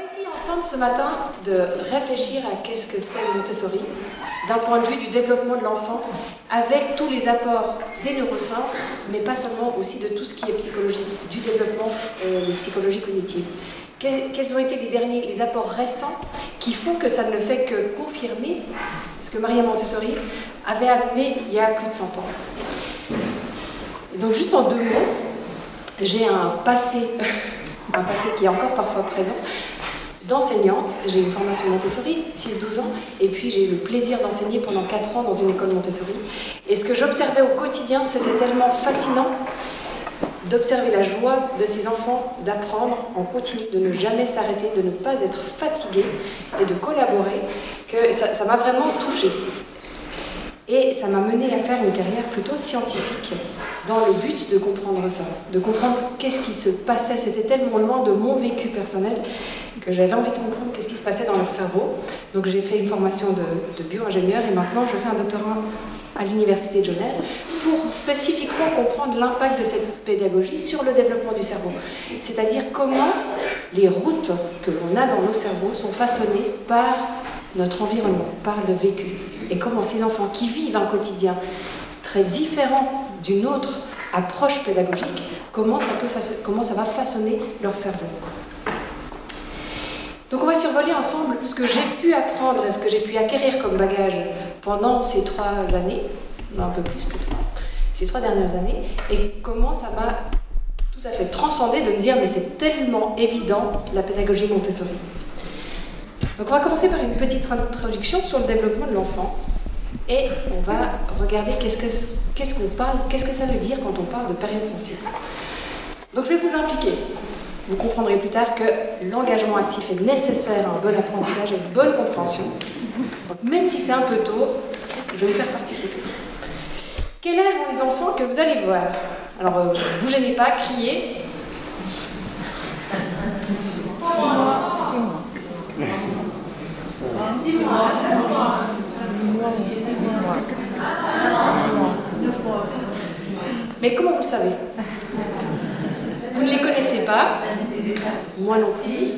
essayer ensemble ce matin de réfléchir à qu'est-ce que c'est le Montessori, d'un point de vue du développement de l'enfant, avec tous les apports des neurosciences, mais pas seulement, aussi de tout ce qui est psychologie, du développement de psychologie cognitive. Quels ont été les apports récents qui font que ça ne fait que confirmer ce que Maria Montessori avait amené il y a plus de 100 ans. Et donc juste en 2 mots, j'ai un passé qui est encore parfois présent, d'enseignante. J'ai une formation Montessori, 6-12 ans, et puis j'ai eu le plaisir d'enseigner pendant 4 ans dans une école Montessori. Et ce que j'observais au quotidien, c'était tellement fascinant d'observer la joie de ces enfants d'apprendre en continu, de ne jamais s'arrêter, de ne pas être fatigué et de collaborer, que ça m'a vraiment touchée. Et ça m'a mené à faire une carrière plutôt scientifique, dans le but de comprendre ça, de comprendre qu'est-ce qui se passait. C'était tellement loin de mon vécu personnel que j'avais envie de comprendre qu'est-ce qui se passait dans leur cerveau. Donc j'ai fait une formation de bio-ingénieur et maintenant je fais un doctorat à l'université de Genève pour spécifiquement comprendre l'impact de cette pédagogie sur le développement du cerveau. C'est-à-dire comment les routes que l'on a dans nos cerveaux sont façonnées par notre environnement, par le vécu. Et comment ces enfants qui vivent un quotidien très différent d'une autre approche pédagogique, comment ça va façonner leur cerveau. Donc on va survoler ensemble ce que j'ai pu apprendre et ce que j'ai pu acquérir comme bagage pendant ces 3 années, un peu plus que 3, ces 3 dernières années, et comment ça m'a tout à fait transcendé de me dire mais c'est tellement évident la pédagogie Montessori. Donc on va commencer par une petite introduction sur le développement de l'enfant et on va regarder qu'est-ce qu'on parle, qu'est-ce que ça veut dire quand on parle de période sensible. Donc je vais vous impliquer. Vous comprendrez plus tard que l'engagement actif est nécessaire à un bon apprentissage et une bonne compréhension. Donc même si c'est un peu tôt, je vais vous faire participer. Quel âge ont les enfants que vous allez voir? Alors, vous gênez pas, criez. 6 mois. Mais comment vous le savez? Vous ne les connaissez pas, moi non plus,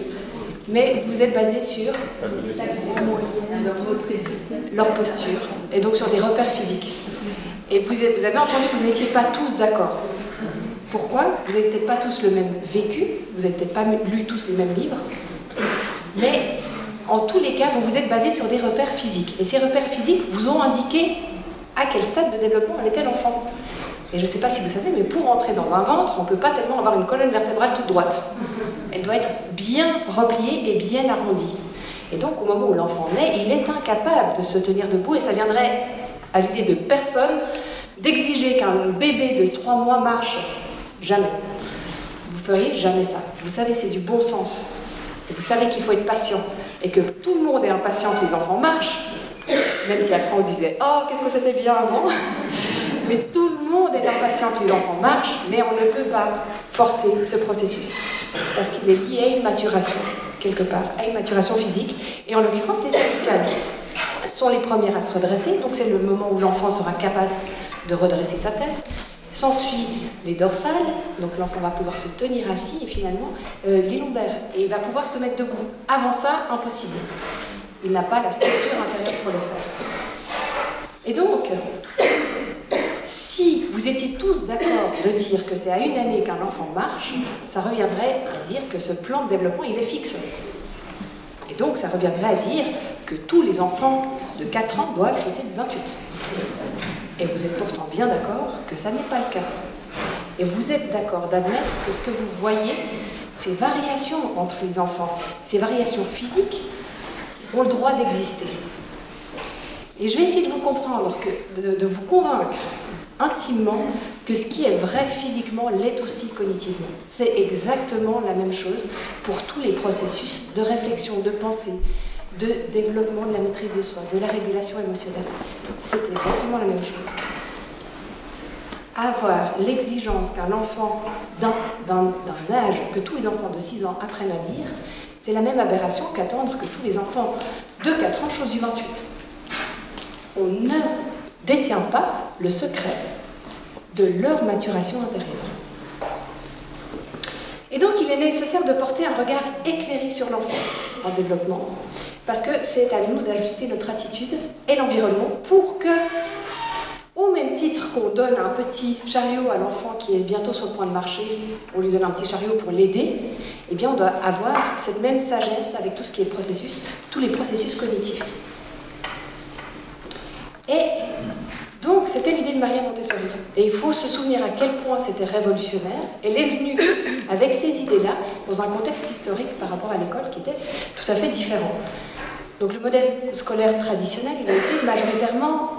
mais vous êtes basé sur leur posture et donc sur des repères physiques. Et vous avez entendu que vous n'étiez pas tous d'accord. Pourquoi? Vous n'avez peut-être pas tous le même vécu, vous n'avez peut-être pas lu tous les mêmes livres, mais en tous les cas, vous vous êtes basé sur des repères physiques. Et ces repères physiques vous ont indiqué à quel stade de développement en était l'enfant. Et je ne sais pas si vous savez, mais pour entrer dans un ventre, on ne peut pas tellement avoir une colonne vertébrale toute droite. Elle doit être bien repliée et bien arrondie. Et donc, au moment où l'enfant naît, il est incapable de se tenir debout et ça viendrait à l'idée de personne d'exiger qu'un bébé de 3 mois marche. Jamais. Vous feriez jamais ça. Vous savez, c'est du bon sens. Et vous savez qu'il faut être patient. Et que tout le monde est impatient que les enfants marchent. Même si après on se disait « Oh, qu'est-ce que c'était bien avant !» Mais tout le monde est impatient que les enfants marchent, mais on ne peut pas forcer ce processus. Parce qu'il est lié à une maturation, quelque part, à une maturation physique. Et en l'occurrence, les cervicales sont les premières à se redresser. Donc c'est le moment où l'enfant sera capable de redresser sa tête. S'ensuit les dorsales, donc l'enfant va pouvoir se tenir assis, et finalement les lombaires, et il va pouvoir se mettre debout. Avant ça, impossible. Il n'a pas la structure intérieure pour le faire. Et donc, si vous étiez tous d'accord de dire que c'est à 1 année qu'un enfant marche, ça reviendrait à dire que ce plan de développement, il est fixe. Et donc, ça reviendrait à dire que tous les enfants de 4 ans doivent chausser de 28. Et vous êtes pourtant bien d'accord que ça n'est pas le cas. Et vous êtes d'accord d'admettre que ce que vous voyez, ces variations entre les enfants, ces variations physiques, ont le droit d'exister. Et je vais essayer de vous comprendre, de vous convaincre intimement que ce qui est vrai physiquement l'est aussi cognitivement. C'est exactement la même chose pour tous les processus de réflexion, de pensée, de développement de la maîtrise de soi, de la régulation émotionnelle. C'est exactement la même chose. Avoir l'exigence qu'un enfant d'un âge, que tous les enfants de 6 ans apprennent à lire, c'est la même aberration qu'attendre que tous les enfants de 4 ans chaussent du 28. On ne détient pas le secret de leur maturation intérieure. Et donc il est nécessaire de porter un regard éclairé sur l'enfant en développement, parce que c'est à nous d'ajuster notre attitude et l'environnement pour que, au même titre qu'on donne un petit chariot à l'enfant qui est bientôt sur le point de marcher, on lui donne un petit chariot pour l'aider, eh bien on doit avoir cette même sagesse avec tout ce qui est processus, tous les processus cognitifs. Et donc c'était l'idée de Maria Montessori. Et il faut se souvenir à quel point c'était révolutionnaire. Elle est venue avec ces idées-là dans un contexte historique par rapport à l'école qui était tout à fait différent. Donc le modèle scolaire traditionnel, il a été majoritairement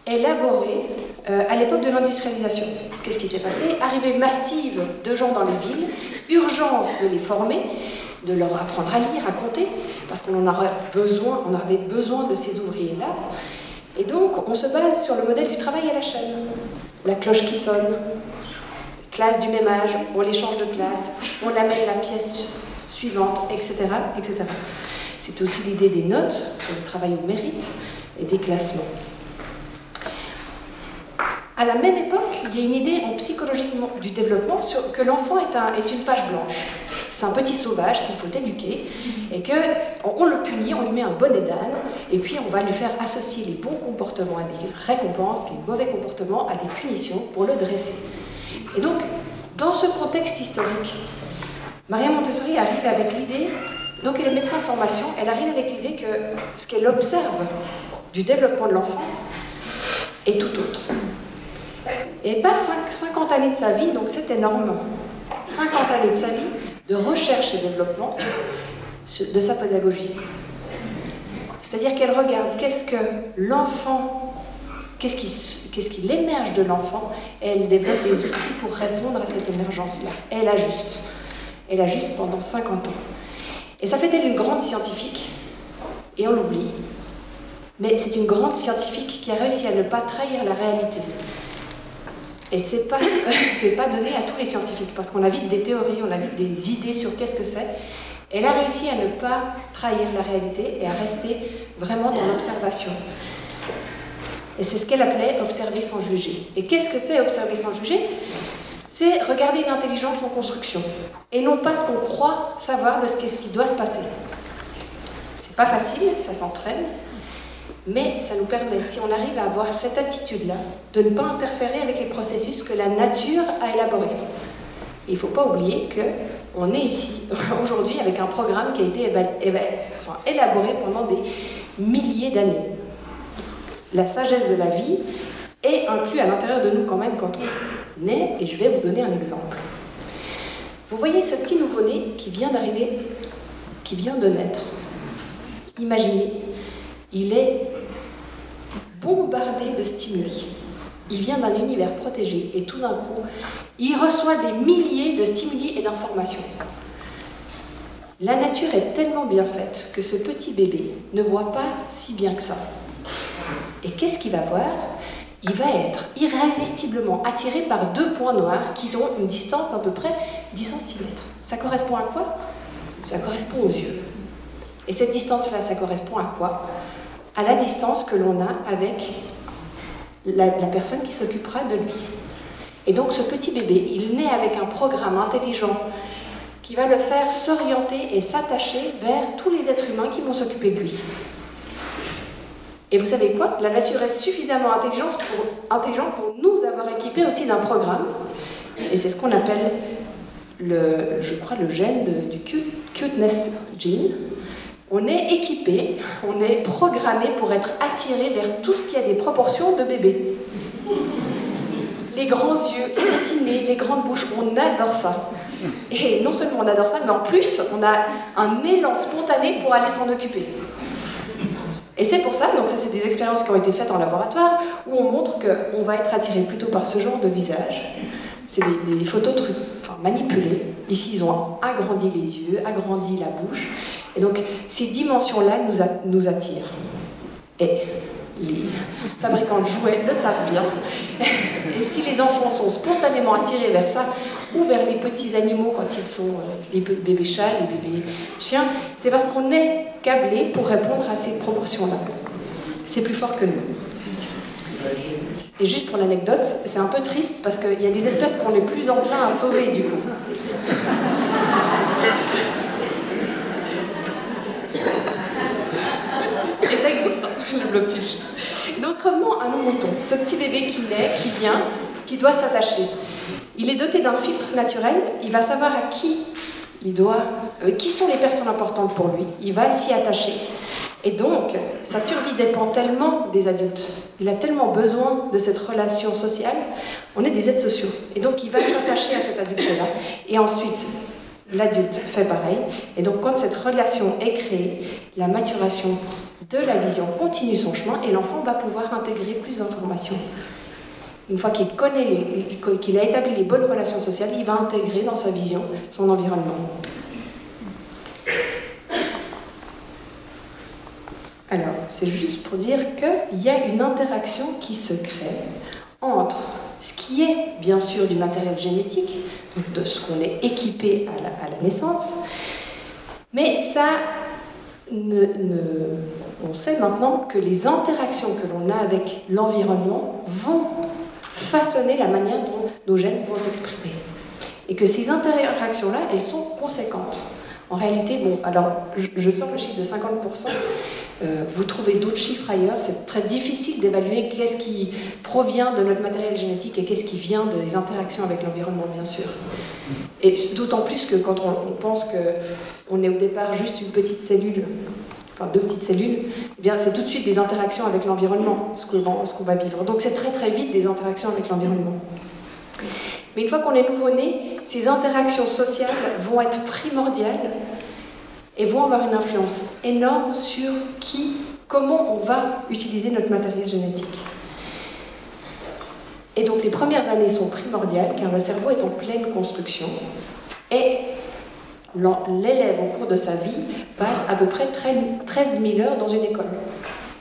élaboré à l'époque de l'industrialisation. Qu'est-ce qui s'est passé? Arrivée massive de gens dans les villes, urgence de les former, de leur apprendre à lire, à compter, parce qu'on avait besoin de ces ouvriers-là. Et donc, on se base sur le modèle du travail à la chaîne. La cloche qui sonne, classe du même âge, on les change de classe, on amène la pièce suivante, etc., etc. C'est aussi l'idée des notes, le travail au mérite, et des classements. À la même époque, il y a une idée en psychologie du développement que l'enfant est une page blanche. C'est un petit sauvage qu'il faut éduquer et qu'on le punit, on lui met un bonnet d'âne et puis on va lui faire associer les bons comportements à des récompenses, les mauvais comportements à des punitions pour le dresser. Et donc, dans ce contexte historique, Maria Montessori arrive avec l'idée, donc elle est médecin de formation, elle arrive avec l'idée que ce qu'elle observe du développement de l'enfant est tout autre. Et pas 50 années de sa vie, donc c'est énorme, 50 années de sa vie de recherche et développement de sa pédagogie. C'est-à-dire qu'elle regarde qu'est-ce que l'enfant, qu'est-ce qui émerge de l'enfant, et elle développe des outils pour répondre à cette émergence-là. Et elle ajuste pendant 50 ans. Et ça fait d'elle une grande scientifique, et on l'oublie, mais c'est une grande scientifique qui a réussi à ne pas trahir la réalité. Et c'est pas donné à tous les scientifiques, parce qu'on a vite des théories, on a vite des idées sur qu'est-ce que c'est. Elle a réussi à ne pas trahir la réalité et à rester vraiment dans l'observation. Et c'est ce qu'elle appelait observer sans juger. Et qu'est-ce que c'est observer sans juger? C'est regarder une intelligence en construction, et non pas ce qu'on croit savoir de ce qui doit se passer. C'est pas facile, ça s'entraîne, mais ça nous permet, si on arrive à avoir cette attitude-là, de ne pas interférer avec les processus que la nature a élaborés. Il ne faut pas oublier qu'on est ici, aujourd'hui, avec un programme qui a été élaboré pendant des milliers d'années. La sagesse de la vie est inclue à l'intérieur de nous quand même quand on naît, et je vais vous donner un exemple. Vous voyez ce petit nouveau-né qui vient d'arriver, qui vient de naître. Imaginez, il est bombardé de stimuli. Il vient d'un univers protégé et tout d'un coup, il reçoit des milliers de stimuli et d'informations. La nature est tellement bien faite que ce petit bébé ne voit pas si bien que ça. Et qu'est-ce qu'il va voir? Il va être irrésistiblement attiré par deux points noirs qui ont une distance d'à peu près 10 cm. Ça correspond à quoi? Ça correspond aux yeux. Et cette distance-là, ça correspond à quoi? À la distance que l'on a avec la personne qui s'occupera de lui. Et donc ce petit bébé, il naît avec un programme intelligent qui va le faire s'orienter et s'attacher vers tous les êtres humains qui vont s'occuper de lui. Et vous savez quoi? La nature est suffisamment intelligente pour nous avoir équipés aussi d'un programme. Et c'est ce qu'on appelle, je crois, le gène du cuteness gene. On est équipé, on est programmé pour être attiré vers tout ce qui a des proportions de bébé. Les grands yeux, les petits nez, les grandes bouches, on adore ça. Et non seulement on adore ça, mais en plus, on a un élan spontané pour aller s'en occuper. Et c'est pour ça, donc ça c'est des expériences qui ont été faites en laboratoire, où on montre qu'on va être attiré plutôt par ce genre de visage. C'est des photos manipulées. Ici, ils ont agrandi les yeux, agrandi la bouche. Et donc, ces dimensions-là nous attirent. Et les fabricants de jouets le savent bien. Et si les enfants sont spontanément attirés vers ça, ou vers les petits animaux quand ils sont les bébés chats, les bébés chiens, c'est parce qu'on est câblé pour répondre à ces proportions-là. C'est plus fort que nous. Et juste pour l'anecdote, c'est un peu triste parce qu'il y a des espèces qu'on est plus enclin à sauver du coup. Et ça existe, hein, le blobfish. Donc revenons à nos moutons. Ce petit bébé qui naît, qui vient, qui doit s'attacher. Il est doté d'un filtre naturel, il va savoir à qui qui sont les personnes importantes pour lui, il va s'y attacher. Et donc, sa survie dépend tellement des adultes. Il a tellement besoin de cette relation sociale. On est des êtres sociaux. Et donc, il va s'attacher à cet adulte-là. Et ensuite, l'adulte fait pareil. Et donc, quand cette relation est créée, la maturation de la vision continue son chemin et l'enfant va pouvoir intégrer plus d'informations. Une fois qu'il connaît, qu'il a établi les bonnes relations sociales, il va intégrer dans sa vision son environnement. Alors, c'est juste pour dire qu'il y a une interaction qui se crée entre ce qui est, bien sûr, du matériel génétique, de ce qu'on est équipé à la naissance, mais ça, on sait maintenant que les interactions que l'on a avec l'environnement vont façonner la manière dont nos gènes vont s'exprimer. Et que ces interactions-là, elles sont conséquentes. En réalité, bon, alors, je sors le chiffre de 50%, vous trouvez d'autres chiffres ailleurs, c'est très difficile d'évaluer qu'est-ce qui provient de notre matériel génétique et qu'est-ce qui vient des interactions avec l'environnement, bien sûr. Et d'autant plus que quand on pense qu'on est au départ juste une petite cellule, enfin 2 petites cellules, eh bien c'est tout de suite des interactions avec l'environnement, ce qu'on va vivre. Donc c'est très très vite des interactions avec l'environnement. Mais une fois qu'on est nouveau-né, ces interactions sociales vont être primordiales et vont avoir une influence énorme sur comment on va utiliser notre matériel génétique. Et donc les premières années sont primordiales car le cerveau est en pleine construction et l'élève au cours de sa vie passe à peu près 13 000 heures dans une école.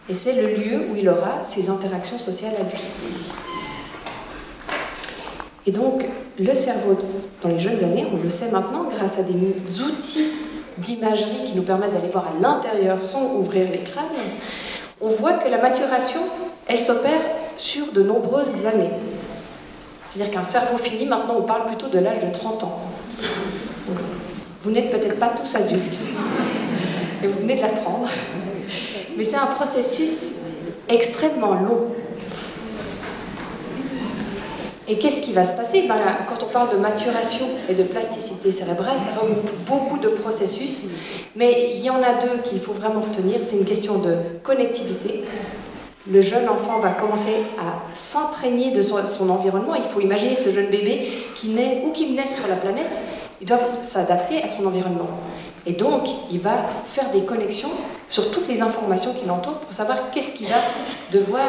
Et c'est le lieu où il aura ses interactions sociales à lui. Et donc, le cerveau, dans les jeunes années, on le sait maintenant, grâce à des outils d'imagerie qui nous permettent d'aller voir à l'intérieur sans ouvrir les crânes, on voit que la maturation, elle s'opère sur de nombreuses années. C'est-à-dire qu'un cerveau fini, maintenant on parle plutôt de l'âge de 30 ans. Donc, vous n'êtes peut-être pas tous adultes, et vous venez de l'apprendre, mais c'est un processus extrêmement long. Et qu'est-ce qui va se passer? Quand on parle de maturation et de plasticité cérébrale, ça regroupe beaucoup de processus, mais il y en a 2 qu'il faut vraiment retenir. C'est une question de connectivité. Le jeune enfant va commencer à s'imprégner de son environnement. Il faut imaginer ce jeune bébé qui naît, où qu'il naisse sur la planète, il doit s'adapter à son environnement. Et donc, il va faire des connexions sur toutes les informations qui l'entourent pour savoir qu'est-ce qu'il va devoir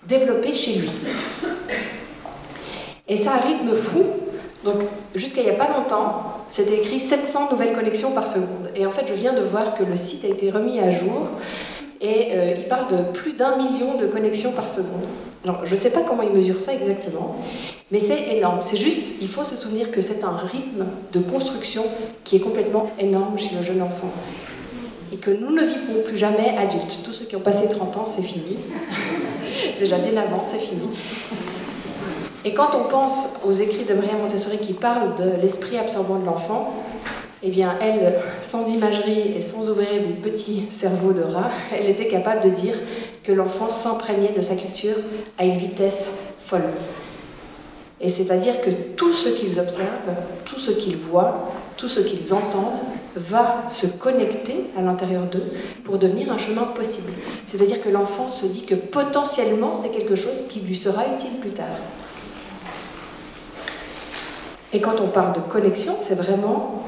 développer chez lui. Et c'est un rythme fou. Donc, jusqu'à il n'y a pas longtemps, c'était écrit 700 nouvelles connexions par seconde. Et en fait, je viens de voir que le site a été remis à jour et il parle de plus d'1 million de connexions par seconde. Alors, je ne sais pas comment ils mesurent ça exactement, mais c'est énorme. C'est juste, il faut se souvenir que c'est un rythme de construction qui est complètement énorme chez le jeune enfant. Et que nous ne vivrons plus jamais adultes. Tous ceux qui ont passé 30 ans, c'est fini. Déjà bien avant, c'est fini. Et quand on pense aux écrits de Maria Montessori qui parlent de l'esprit absorbant de l'enfant, eh bien, elle, sans imagerie et sans ouvrir des petits cerveaux de rat, elle était capable de dire que l'enfant s'imprégnait de sa culture à une vitesse folle. Et c'est-à-dire que tout ce qu'ils observent, tout ce qu'ils voient, tout ce qu'ils entendent, va se connecter à l'intérieur d'eux pour devenir un chemin possible. C'est-à-dire que l'enfant se dit que potentiellement, c'est quelque chose qui lui sera utile plus tard. Et quand on parle de connexion, c'est vraiment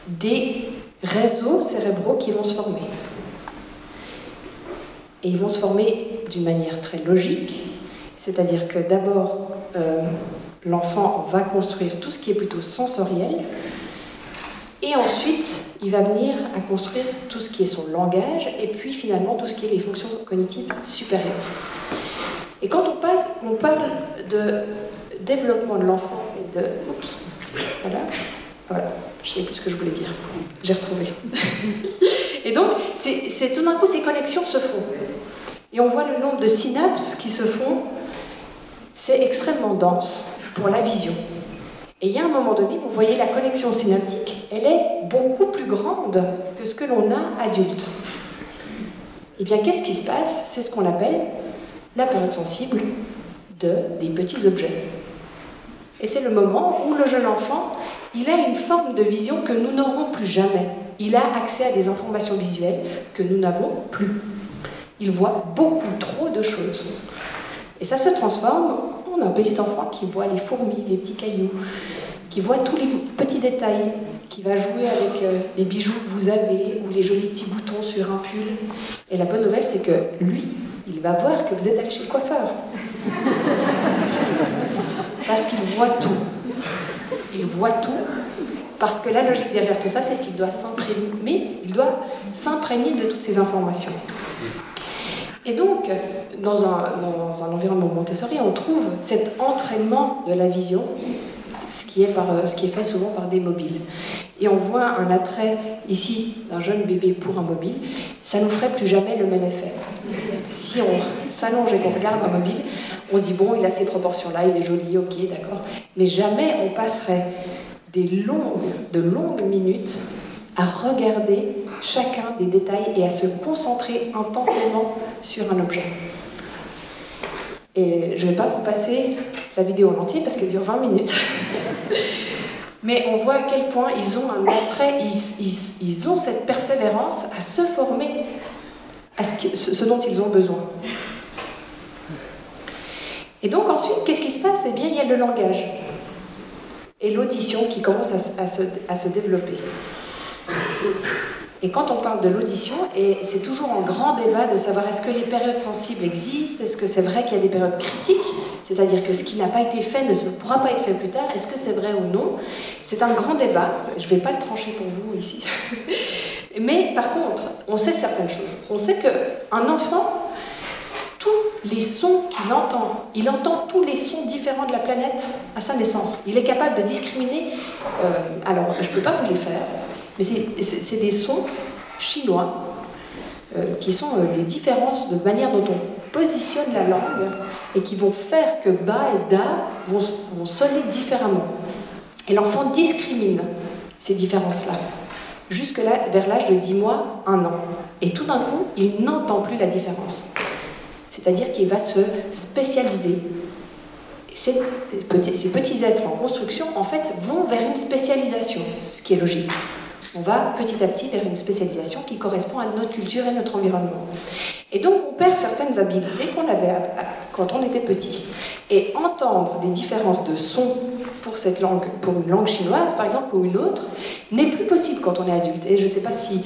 des réseaux cérébraux qui vont se former. Et ils vont se former d'une manière très logique, c'est-à-dire que d'abord, l'enfant va construire tout ce qui est plutôt sensoriel, et ensuite, il va venir à construire tout ce qui est son langage, et puis finalement tout ce qui est les fonctions cognitives supérieures. Et quand on parle de développement de l'enfant et de... Oups, voilà, je ne sais plus ce que je voulais dire. J'ai retrouvé. Et donc, tout d'un coup, ces connexions se font. Et on voit le nombre de synapses qui se font, c'est extrêmement dense pour la vision. Et il y a un moment donné, vous voyez la connexion synaptique elle est beaucoup plus grande que ce que l'on a adulte. Eh bien, qu'est-ce qui se passe? C'est ce qu'on appelle la période sensible des petits objets. Et c'est le moment où le jeune enfant, il a une forme de vision que nous n'aurons plus jamais. Il a accès à des informations visuelles que nous n'avons plus. Il voit beaucoup trop de choses. Et ça se transforme en un petit enfant qui voit les fourmis, les petits cailloux, qui voit tous les petits détails, qui va jouer avec les bijoux que vous avez ou les jolis petits boutons sur un pull. Et la bonne nouvelle, c'est que lui, il va voir que vous êtes allé chez le coiffeur. Parce qu'il voit tout. Il voit tout. Parce que la logique derrière tout ça, c'est qu'il doit s'imprégner, il doit s'imprégner de toutes ces informations. Et donc, dans un environnement Montessori, on trouve cet entraînement de la vision, ce qui est fait souvent par des mobiles. Et on voit un attrait ici d'un jeune bébé pour un mobile, ça nous ferait plus jamais le même effet. Si on s'allonge et qu'on regarde un mobile, on se dit bon, il a ces proportions-là, il est joli, ok, d'accord. Mais jamais on passerait de longues minutes à regarder chacun des détails et à se concentrer intensément sur un objet. Et je ne vais pas vous passer la vidéo en entier parce qu'elle dure 20 minutes. Mais on voit à quel point ils ont un attrait, ils ont cette persévérance à se former à ce dont ils ont besoin. Et donc ensuite, qu'est-ce qui se passe? Eh bien, il y a le langage et l'audition qui commence à se développer. Et quand on parle de l'audition, et c'est toujours un grand débat de savoir est-ce que les périodes sensibles existent, est-ce que c'est vrai qu'il y a des périodes critiques, c'est-à-dire que ce qui n'a pas été fait ne pourra pas être fait plus tard, est-ce que c'est vrai ou non? C'est un grand débat, je ne vais pas le trancher pour vous ici. Mais par contre, on sait certaines choses. On sait qu'un enfant, tous les sons qu'il entend, il entend tous les sons différents de la planète à sa naissance. Il est capable de discriminer, alors je ne peux pas vous les faire, mais c'est des sons chinois qui sont des différences de manière dont on positionne la langue et qui vont faire que ba et da vont sonner différemment. Et l'enfant discrimine ces différences-là, jusque là, vers l'âge de 10 mois, 1 an. Et tout d'un coup, il n'entend plus la différence. C'est-à-dire qu'il va se spécialiser. Ces petits êtres en construction, en fait, vont vers une spécialisation, ce qui est logique. On va petit à petit vers une spécialisation qui correspond à notre culture et notre environnement. Et donc, on perd certaines habiletés qu'on avait quand on était petit. Et entendre des différences de sons pour cette langue, pour une langue chinoise, par exemple, ou une autre, n'est plus possible quand on est adulte. Et je ne sais pas si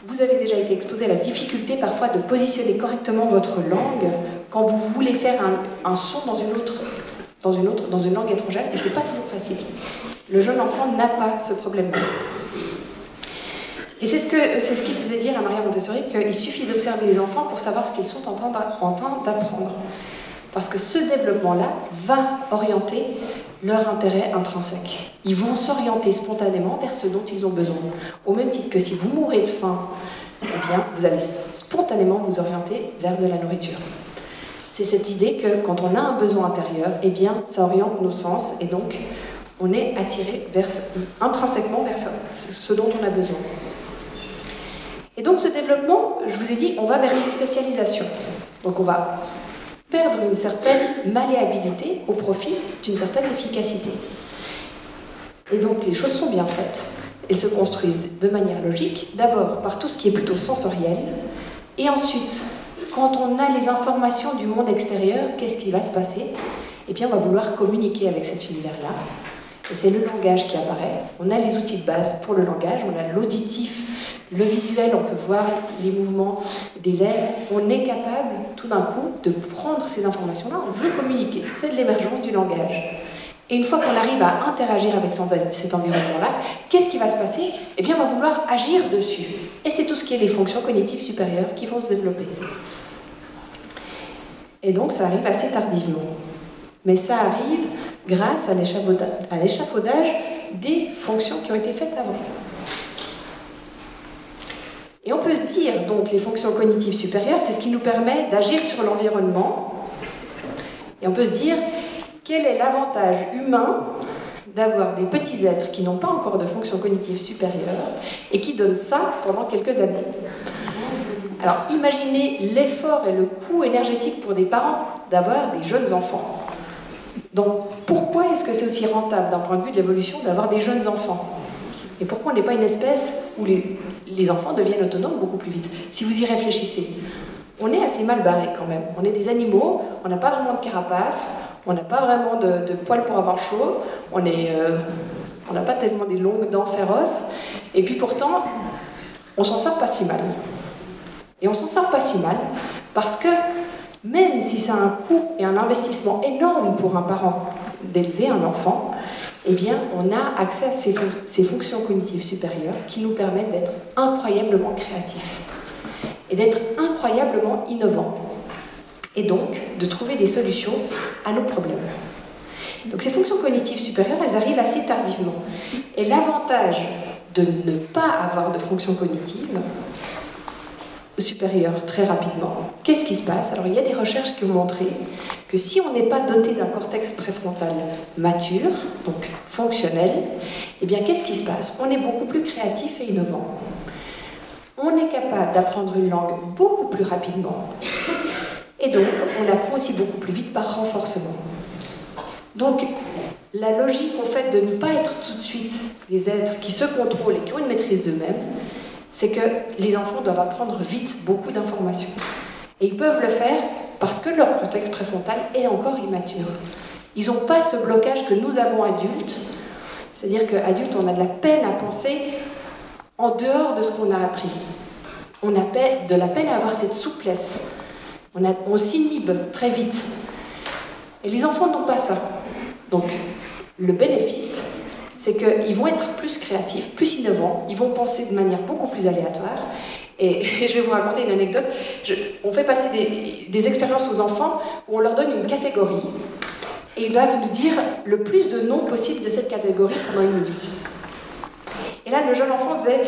vous avez déjà été exposé à la difficulté parfois de positionner correctement votre langue quand vous voulez faire un son dans une langue étrangère, et ce n'est pas toujours facile. Le jeune enfant n'a pas ce problème-là. Et c'est ce qui faisait dire à Maria Montessori qu'il suffit d'observer les enfants pour savoir ce qu'ils sont en train d'apprendre. Parce que ce développement-là va orienter leur intérêt intrinsèque. Ils vont s'orienter spontanément vers ce dont ils ont besoin. Au même titre que si vous mourrez de faim, eh bien, vous allez spontanément vous orienter vers de la nourriture. C'est cette idée que quand on a un besoin intérieur, eh bien, ça oriente nos sens et donc on est attiré intrinsèquement vers ce dont on a besoin. Et donc ce développement, je vous ai dit, on va vers une spécialisation. Donc on va perdre une certaine malléabilité au profit d'une certaine efficacité. Et donc les choses sont bien faites. Elles se construisent de manière logique, d'abord par tout ce qui est plutôt sensoriel, et ensuite, quand on a les informations du monde extérieur, qu'est-ce qui va se passer? Eh bien, on va vouloir communiquer avec cet univers-là. Et c'est le langage qui apparaît. On a les outils de base pour le langage, on a l'auditif, le visuel, on peut voir les mouvements des lèvres. On est capable, tout d'un coup, de prendre ces informations-là. On veut communiquer. C'est l'émergence du langage. Et une fois qu'on arrive à interagir avec cet environnement-là, qu'est-ce qui va se passer? Eh bien, on va vouloir agir dessus. Et c'est tout ce qui est les fonctions cognitives supérieures qui vont se développer. Et donc, ça arrive assez tardivement. Mais ça arrive grâce à l'échafaudage des fonctions qui ont été faites avant. Et on peut se dire, donc, les fonctions cognitives supérieures, c'est ce qui nous permet d'agir sur l'environnement. Et on peut se dire, quel est l'avantage humain d'avoir des petits êtres qui n'ont pas encore de fonction cognitive supérieure et qui donnent ça pendant quelques années. Alors imaginez l'effort et le coût énergétique pour des parents d'avoir des jeunes enfants. Donc pourquoi est-ce que c'est aussi rentable d'un point de vue de l'évolution d'avoir des jeunes enfants? Et pourquoi on n'est pas une espèce où les enfants deviennent autonomes beaucoup plus vite? Si vous y réfléchissez, on est assez mal barré quand même. On est des animaux, on n'a pas vraiment de carapace, on n'a pas vraiment de poils pour avoir chaud, on n'a pas tellement des longues dents féroces, et puis pourtant, on s'en sort pas si mal. Et on s'en sort pas si mal parce que même si ça a un coût et un investissement énorme pour un parent d'élever un enfant, eh bien, on a accès à ces fonctions cognitives supérieures qui nous permettent d'être incroyablement créatifs et d'être incroyablement innovants et donc de trouver des solutions à nos problèmes. Donc ces fonctions cognitives supérieures, elles arrivent assez tardivement. Et l'avantage de ne pas avoir de fonctions cognitives supérieures très rapidement, qu'est-ce qui se passe? Alors il y a des recherches qui ont montré que si on n'est pas doté d'un cortex préfrontal mature, donc fonctionnel, eh bien qu'est-ce qui se passe? On est beaucoup plus créatif et innovant. On est capable d'apprendre une langue beaucoup plus rapidement. Et donc, on apprend aussi beaucoup plus vite par renforcement. Donc, la logique au fait de ne pas être tout de suite des êtres qui se contrôlent et qui ont une maîtrise d'eux-mêmes, c'est que les enfants doivent apprendre vite beaucoup d'informations. Et ils peuvent le faire parce que leur cortex préfrontal est encore immature. Ils n'ont pas ce blocage que nous avons adultes, c'est-à-dire qu'adultes, on a de la peine à penser en dehors de ce qu'on a appris. On a de la peine à avoir cette souplesse. On s'inhibe très vite. Et les enfants n'ont pas ça. Donc, le bénéfice, c'est qu'ils vont être plus créatifs, plus innovants, ils vont penser de manière beaucoup plus aléatoire. Et je vais vous raconter une anecdote. On fait passer des expériences aux enfants où on leur donne une catégorie et ils doivent nous dire le plus de noms possible de cette catégorie pendant 1 minute. Et là, le jeune enfant faisait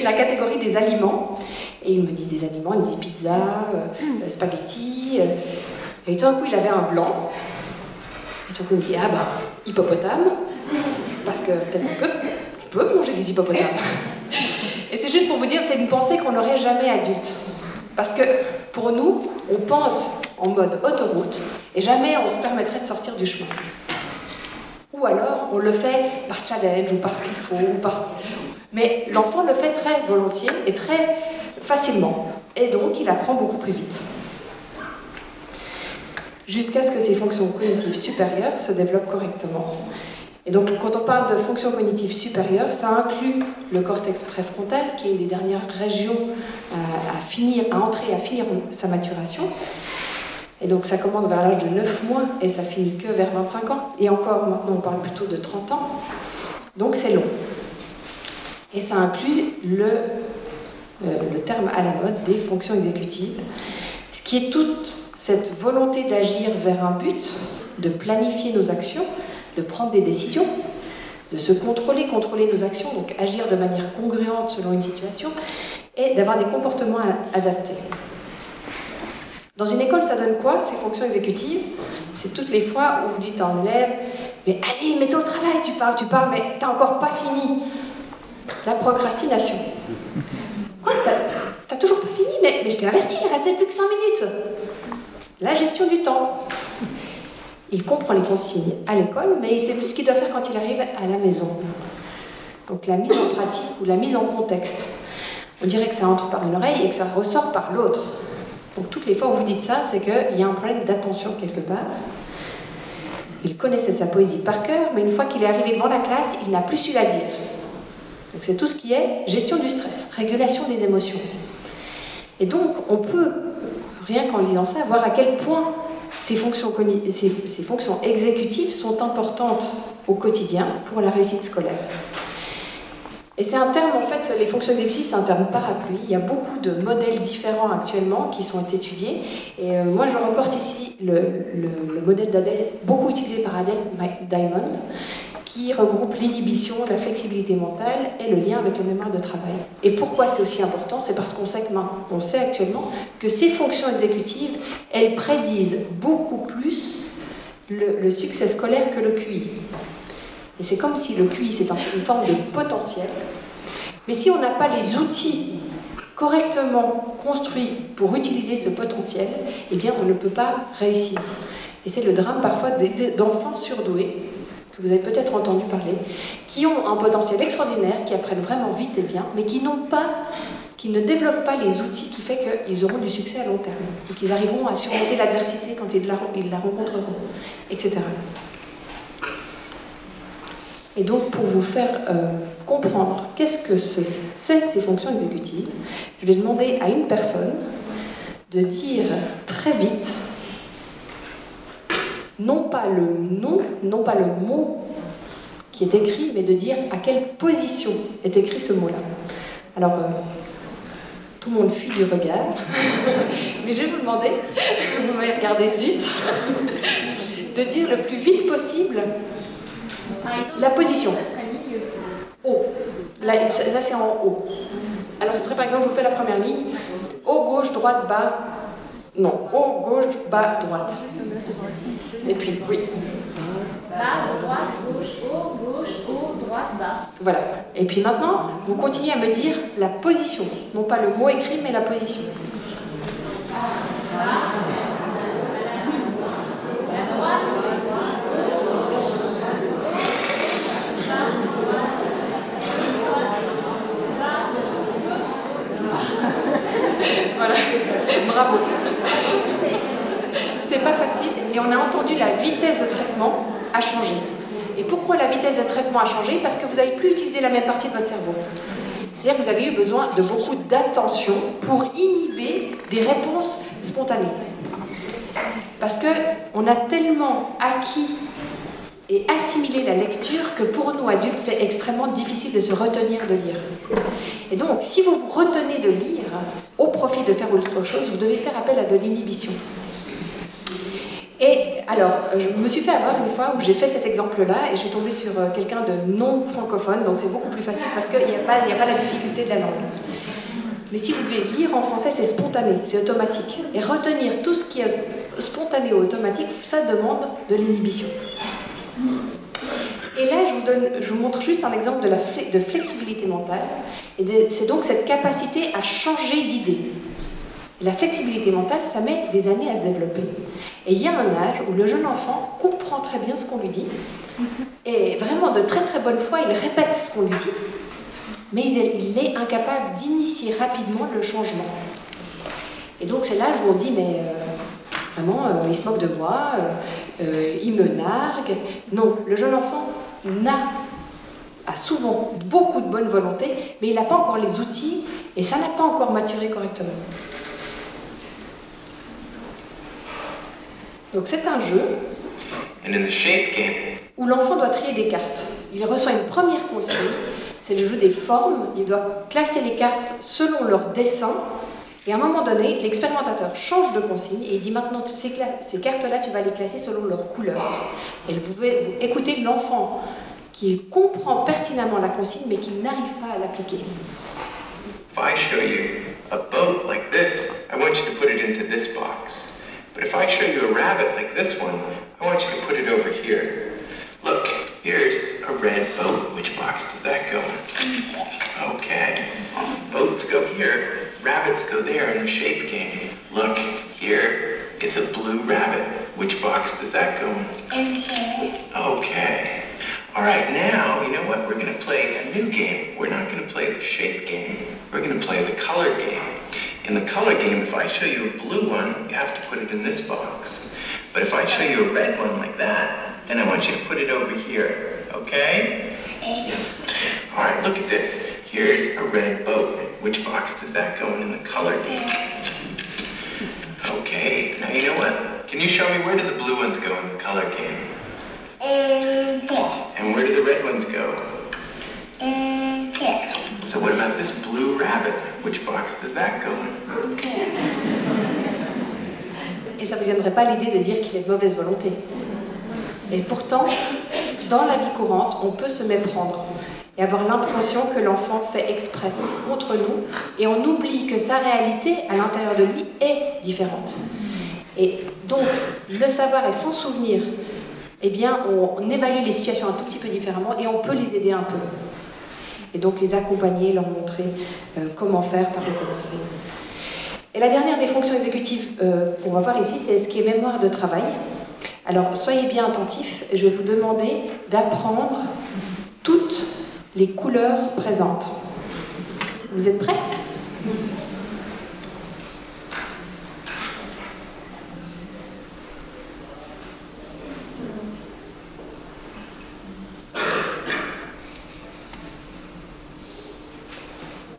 la catégorie des aliments. Et il me dit des aliments, il me dit pizza, spaghetti. Et tout d'un coup, il avait un blanc. Et tout d'un coup, il me dit, ah ben, hippopotame. Parce que peut-être on peut manger des hippopotames. Et c'est juste pour vous dire, c'est une pensée qu'on n'aurait jamais adulte. Parce que pour nous, on pense en mode autoroute et jamais on se permettrait de sortir du chemin. Ou alors, on le fait par challenge ou parce qu'il faut, mais l'enfant le fait très volontiers et très facilement. Et donc, il apprend beaucoup plus vite. Jusqu'à ce que ses fonctions cognitives supérieures se développent correctement. Et donc, quand on parle de fonctions cognitives supérieures, ça inclut le cortex préfrontal, qui est une des dernières régions à finir sa maturation. Et donc, ça commence vers l'âge de 9 mois et ça finit que vers 25 ans. Et encore, maintenant, on parle plutôt de 30 ans. Donc, c'est long. Et ça inclut le terme à la mode des fonctions exécutives, ce qui est toute cette volonté d'agir vers un but, de planifier nos actions, de prendre des décisions, de se contrôler nos actions, donc agir de manière congruente selon une situation, et d'avoir des comportements adaptés. Dans une école, ça donne quoi, ces fonctions exécutives? C'est toutes les fois où vous dites à un élève « Mais allez, mets-toi au travail, tu parles, mais t'as encore pas fini !» La procrastination. Quoi, t'as toujours pas fini? Mais je t'ai averti, il restait plus que 5 minutes. La gestion du temps. Il comprend les consignes à l'école, mais il sait plus ce qu'il doit faire quand il arrive à la maison. Donc la mise en pratique ou la mise en contexte. On dirait que ça entre par une oreille et que ça ressort par l'autre. Donc toutes les fois où vous dites ça, c'est qu'il y a un problème d'attention quelque part. Il connaissait sa poésie par cœur, mais une fois qu'il est arrivé devant la classe, il n'a plus su la dire. Donc c'est tout ce qui est gestion du stress, régulation des émotions. Et donc on peut, rien qu'en lisant ça, voir à quel point ces fonctions exécutives sont importantes au quotidien pour la réussite scolaire. Et c'est un terme, en fait, les fonctions exécutives, c'est un terme parapluie. Il y a beaucoup de modèles différents actuellement qui sont étudiés. Et moi, je reporte ici le modèle d'Adele, beaucoup utilisé par Adele Diamond, qui regroupe l'inhibition, la flexibilité mentale et le lien avec la mémoire de travail. Et pourquoi c'est aussi important? C'est parce qu'on sait actuellement que ces fonctions exécutives, elles prédisent beaucoup plus le succès scolaire que le QI. Et c'est comme si le QI, c'est une forme de potentiel. Mais si on n'a pas les outils correctement construits pour utiliser ce potentiel, eh bien, on ne peut pas réussir. Et c'est le drame parfois d'enfants surdoués, que vous avez peut-être entendu parler, qui ont un potentiel extraordinaire, qui apprennent vraiment vite et bien, mais qui ne développent pas les outils qui font qu'ils auront du succès à long terme, et qu'ils arriveront à surmonter l'adversité quand ils la rencontreront, etc. Et donc, pour vous faire comprendre qu'est-ce que c'est ces fonctions exécutives, je vais demander à une personne de dire très vite, non pas le nom, non pas le mot qui est écrit, mais de dire à quelle position est écrit ce mot-là. Alors, tout le monde fuit du regard, mais je vais vous demander, vous m'avez regardé vite, de dire le plus vite possible la position. Haut. Là c'est en haut. Alors ce serait par exemple, je vous fais la première ligne. Haut, gauche, droite, bas. Non, haut, gauche, bas, droite. Et puis, oui. Bas, droite, gauche, haut, droite, bas. Voilà. Et puis maintenant, vous continuez à me dire la position. Non pas le mot écrit, mais la position. Voilà, bravo. C'est pas facile, et on a entendu la vitesse de traitement a changé. Et pourquoi la vitesse de traitement a changé? Parce que vous n'avez plus utilisé la même partie de votre cerveau. C'est-à-dire que vous avez eu besoin de beaucoup d'attention pour inhiber des réponses spontanées. Parce qu'on a tellement acquis et assimilé la lecture que pour nous adultes, c'est extrêmement difficile de se retenir de lire. Et donc, si vous vous retenez de lire, au profit de faire autre chose, vous devez faire appel à de l'inhibition. Et alors, je me suis fait avoir une fois où j'ai fait cet exemple-là et je suis tombée sur quelqu'un de non francophone, donc c'est beaucoup plus facile parce qu'il n'y a pas la difficulté de la langue. Mais si vous devez lire en français, c'est spontané, c'est automatique. Et retenir tout ce qui est spontané ou automatique, ça demande de l'inhibition. Et là, je vous montre juste un exemple de flexibilité mentale. Et c'est donc cette capacité à changer d'idée. La flexibilité mentale, ça met des années à se développer. Et il y a un âge où le jeune enfant comprend très bien ce qu'on lui dit. Et vraiment, de très très bonne foi, il répète ce qu'on lui dit. Mais il est incapable d'initier rapidement le changement. Et donc c'est l'âge où on dit, mais vraiment, il se moque de moi, il me nargue. Non, le jeune enfant a souvent beaucoup de bonne volonté, mais il n'a pas encore les outils, et ça n'a pas encore maturé correctement. Donc c'est un jeu où l'enfant doit trier des cartes. Il reçoit une première consigne, c'est le jeu des formes. Il doit classer les cartes selon leur dessin. Et à un moment donné, l'expérimentateur change de consigne et il dit maintenant, toutes ces cartes-là, tu vas les classer selon leur couleur. Et vous pouvez écouter l'enfant qui comprend pertinemment la consigne mais qui n'arrive pas à l'appliquer. If I show you a boat like this, I want you to put it into this box. But if I show you a rabbit like this one, I want you to put it over here. Look, here's a red boat. Which box does that go in? Okay. Boats go here, rabbits go there in the shape game. Look, here is a blue rabbit. Which box does that go in? Okay. All right, now, you know what? We're going to play a new game. We're not going to play the shape game. We're going to play the color game. In the color game, if I show you a blue one, you have to put it in this box. But if I show you a red one like that, then I want you to put it over here, okay? All right, look at this. Here's a red boat. Which box does that go in the color game? Okay, now you know what? Can you show me where do the blue ones go in the color game? Here. And where do the red ones go? Here. So what about this blue rabbit? Which box does that go in? Et ça ne vous viendrait pas l'idée de dire qu'il est de mauvaise volonté. Et pourtant, dans la vie courante, on peut se méprendre et avoir l'impression que l'enfant fait exprès contre nous, et on oublie que sa réalité à l'intérieur de lui est différente. Et donc, le savoir et s'en souvenir eh bien, on évalue les situations un tout petit peu différemment et on peut les aider un peu. Et donc les accompagner, leur montrer comment faire, par où commencer. Et la dernière des fonctions exécutives qu'on va voir ici, c'est ce qui est mémoire de travail. Alors, soyez bien attentifs, je vais vous demander d'apprendre toutes les couleurs présentes. Vous êtes prêts ?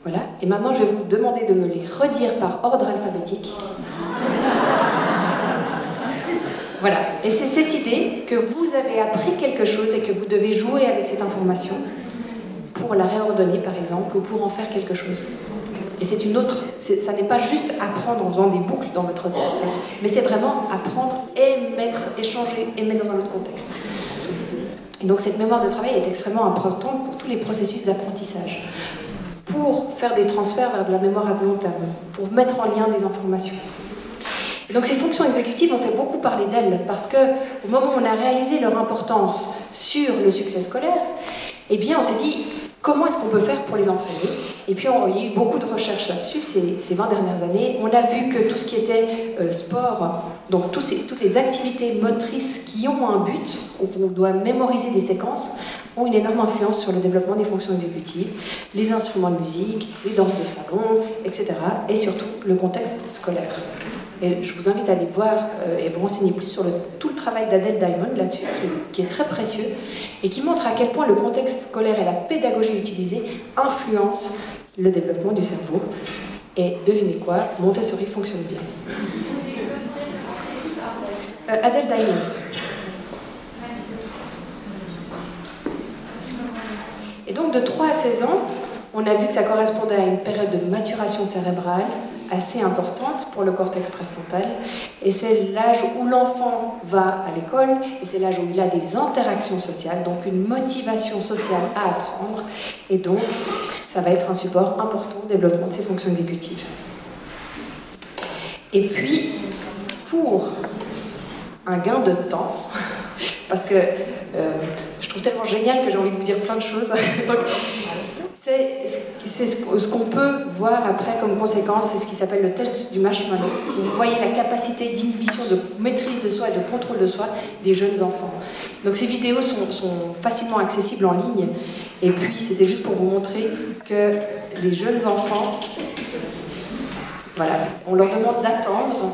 Voilà, et maintenant je vais vous demander de me les redire par ordre alphabétique. Voilà, et c'est cette idée que vous avez appris quelque chose et que vous devez jouer avec cette information pour la réordonner par exemple, ou pour en faire quelque chose. Et c'est une autre, ça n'est pas juste apprendre en faisant des boucles dans votre tête, mais c'est vraiment apprendre et mettre, échanger et mettre dans un autre contexte. Et donc cette mémoire de travail est extrêmement importante pour tous les processus d'apprentissage, pour faire des transferts vers de la mémoire à long terme, pour mettre en lien des informations. Et donc ces fonctions exécutives, on fait beaucoup parler d'elles, parce qu'au moment où on a réalisé leur importance sur le succès scolaire, eh bien on s'est dit, comment est-ce qu'on peut faire pour les entraîner? Et puis il y a eu beaucoup de recherches là-dessus ces 20 dernières années. On a vu que tout ce qui était sport, donc toutes les activités motrices qui ont un but, où on doit mémoriser des séquences, ont une énorme influence sur le développement des fonctions exécutives, les instruments de musique, les danses de salon, etc. Et surtout le contexte scolaire. Et je vous invite à aller voir et vous renseigner plus sur tout le travail d'Adele Diamond là-dessus, qui est très précieux, et qui montre à quel point le contexte scolaire et la pédagogie utilisée influencent le développement du cerveau. Et devinez quoi, Montessori fonctionne bien. Adele Diamond. Et donc de 3 à 16 ans, on a vu que ça correspondait à une période de maturation cérébrale assez importante pour le cortex préfrontal. Et c'est l'âge où l'enfant va à l'école, et c'est l'âge où il a des interactions sociales, donc une motivation sociale à apprendre. Et donc, ça va être un support important au développement de ses fonctions exécutives. Et puis, pour un gain de temps, parce que je trouve tellement génial que j'ai envie de vous dire plein de choses. Donc, c'est ce qu'on peut voir après comme conséquence, c'est ce qui s'appelle le test du marshmallow. Vous voyez la capacité d'inhibition, de maîtrise de soi et de contrôle de soi des jeunes enfants. Donc ces vidéos sont facilement accessibles en ligne. Et puis c'était juste pour vous montrer que les jeunes enfants, voilà, on leur demande d'attendre,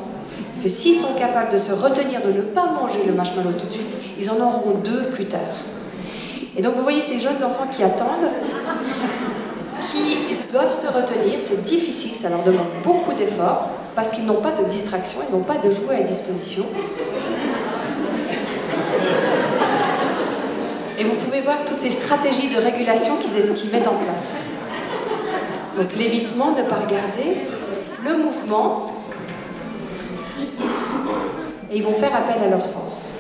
que s'ils sont capables de se retenir de ne pas manger le marshmallow tout de suite, ils en auront 2 plus tard. Et donc vous voyez ces jeunes enfants qui attendent, qui doivent se retenir, c'est difficile, ça leur demande beaucoup d'efforts, parce qu'ils n'ont pas de distraction, ils n'ont pas de jouets à disposition. Et vous pouvez voir toutes ces stratégies de régulation qu'ils mettent en place. Donc l'évitement, ne pas regarder, le mouvement, et ils vont faire appel à leur sens.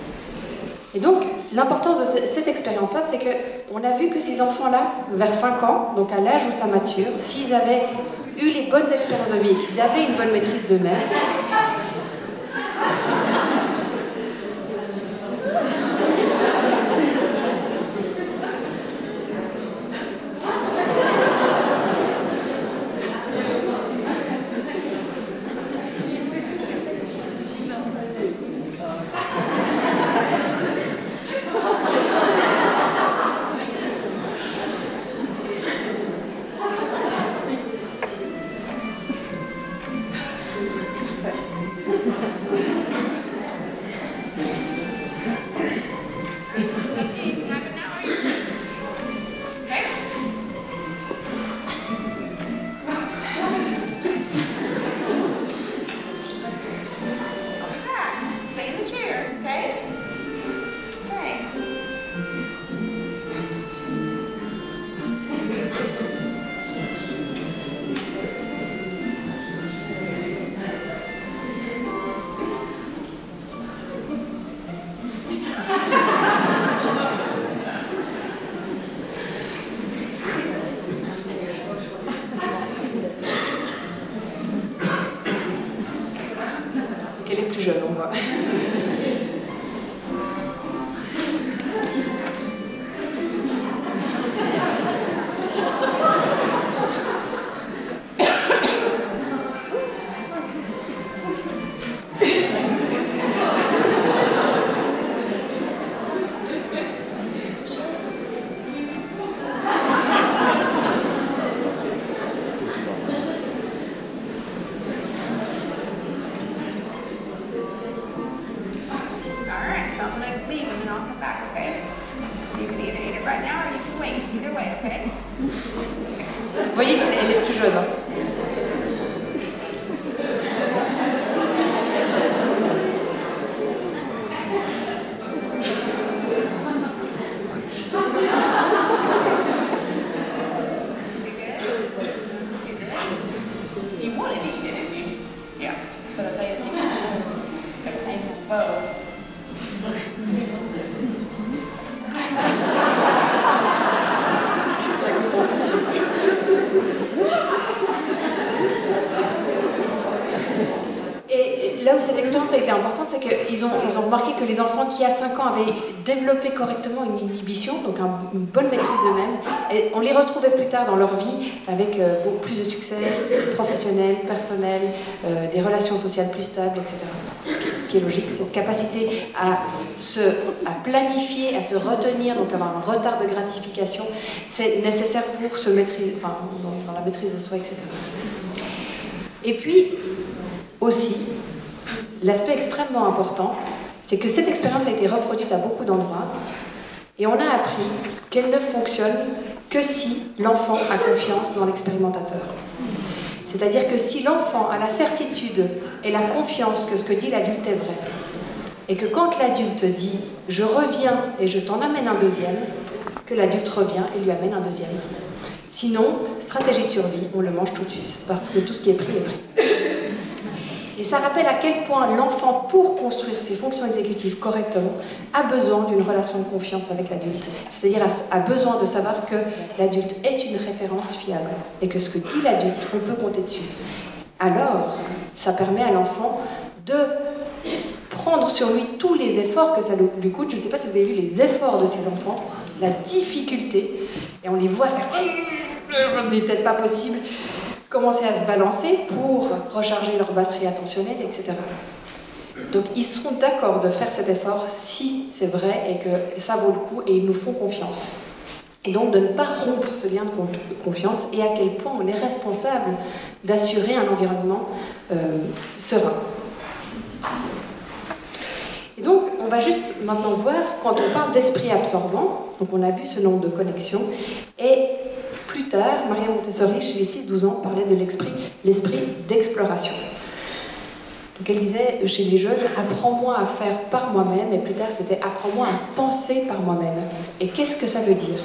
Et donc, l'importance de cette expérience-là, c'est qu'on a vu que ces enfants-là, vers 5 ans, donc à l'âge où ça mature, s'ils avaient eu les bonnes expériences de vie et qu'ils avaient une bonne maîtrise d'eux-mêmes, on the back, okay? So you can either eat it right now or you can wait. Either way, okay? Vous voyez qu'elle est plus jeune. Hein. You wanted to eat it, didn't you? Yeah. So that's how you eat it. Whoa. La compensation. Et là où cette expérience a été importante, c'est qu'ils ont remarqué que les enfants qui, à 5 ans, avaient développé correctement une inhibition, donc une bonne maîtrise d'eux-mêmes, et on les retrouvait plus tard dans leur vie avec beaucoup plus de succès professionnel, personnel, des relations sociales plus stables, etc. Ce qui est logique, cette capacité à planifier, à se retenir, donc avoir un retard de gratification, c'est nécessaire pour se maîtriser, enfin, dans la maîtrise de soi, etc. Et puis, aussi, l'aspect extrêmement important, c'est que cette expérience a été reproduite à beaucoup d'endroits et on a appris qu'elle ne fonctionne que si l'enfant a confiance dans l'expérimentateur. C'est-à-dire que si l'enfant a la certitude et la confiance que ce que dit l'adulte est vrai, et que quand l'adulte dit « je reviens et je t'en amène un deuxième », que l'adulte revient et lui amène un deuxième. Sinon, stratégie de survie, on le mange tout de suite, parce que tout ce qui est pris est pris. Et ça rappelle à quel point l'enfant, pour construire ses fonctions exécutives correctement, a besoin d'une relation de confiance avec l'adulte. C'est-à-dire a besoin de savoir que l'adulte est une référence fiable et que ce que dit l'adulte, on peut compter dessus. Alors, ça permet à l'enfant de prendre sur lui tous les efforts que ça lui coûte. Je ne sais pas si vous avez vu les efforts de ces enfants, la difficulté, et on les voit faire « n'est peut-être pas possible », commencer à se balancer pour recharger leur batterie attentionnelle, etc. Donc ils seront d'accord de faire cet effort si c'est vrai et que ça vaut le coup et ils nous font confiance. Et donc de ne pas rompre ce lien de confiance et à quel point on est responsable d'assurer un environnement serein. Et donc on va juste maintenant voir, quand on parle d'esprit absorbant, donc on a vu ce nombre de connexions, et plus tard, Maria Montessori, chez les 6-12 ans, parlait de l'esprit d'exploration. Donc elle disait, chez les jeunes, apprends-moi à faire par moi-même, et plus tard c'était apprends-moi à penser par moi-même. Et qu'est-ce que ça veut dire?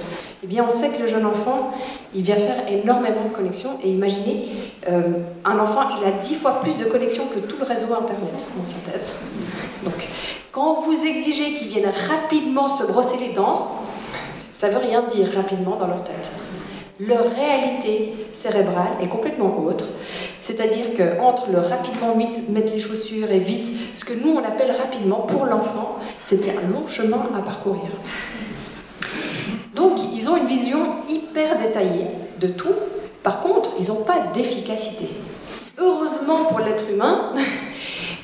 Eh bien, on sait que le jeune enfant, il vient faire énormément de connexions, et imaginez, un enfant, il a 10 fois plus de connexions que tout le réseau Internet dans sa tête. Donc, quand vous exigez qu'ils viennent rapidement se brosser les dents, ça ne veut rien dire rapidement dans leur tête. Leur réalité cérébrale est complètement autre. C'est-à-dire qu'entre le rapidement mettre les chaussures et vite, ce que nous on appelle rapidement, pour l'enfant, c'était un long chemin à parcourir. Donc ils ont une vision hyper détaillée de tout. Par contre, ils n'ont pas d'efficacité. Heureusement pour l'être humain,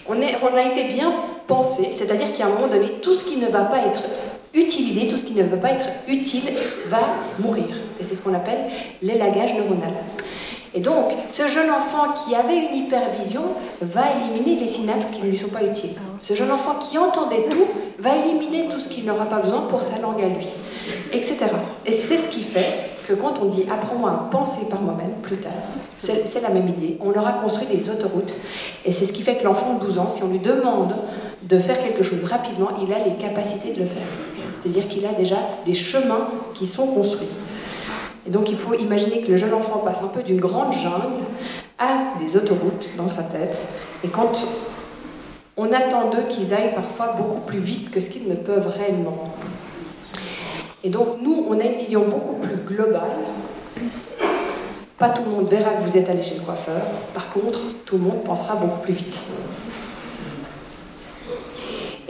on a été bien pensé, c'est-à-dire qu'à un moment donné, tout ce qui ne va pas être utilisé, tout ce qui ne va pas être utile va mourir. Et c'est ce qu'on appelle l'élagage neuronal. Et donc, ce jeune enfant qui avait une hypervision va éliminer les synapses qui ne lui sont pas utiles. Ce jeune enfant qui entendait tout va éliminer tout ce qu'il n'aura pas besoin pour sa langue à lui, etc. Et c'est ce qui fait que quand on dit « apprends-moi à penser par moi-même » plus tard, c'est la même idée. On leur a construit des autoroutes. Et c'est ce qui fait que l'enfant de 12 ans, si on lui demande de faire quelque chose rapidement, il a les capacités de le faire. C'est-à-dire qu'il a déjà des chemins qui sont construits. Et donc il faut imaginer que le jeune enfant passe un peu d'une grande jungle à des autoroutes dans sa tête. Et quand on attend d'eux qu'ils aillent parfois beaucoup plus vite que ce qu'ils ne peuvent réellement. Et donc nous, on a une vision beaucoup plus globale. Pas tout le monde verra que vous êtes allé chez le coiffeur. Par contre, tout le monde pensera beaucoup plus vite.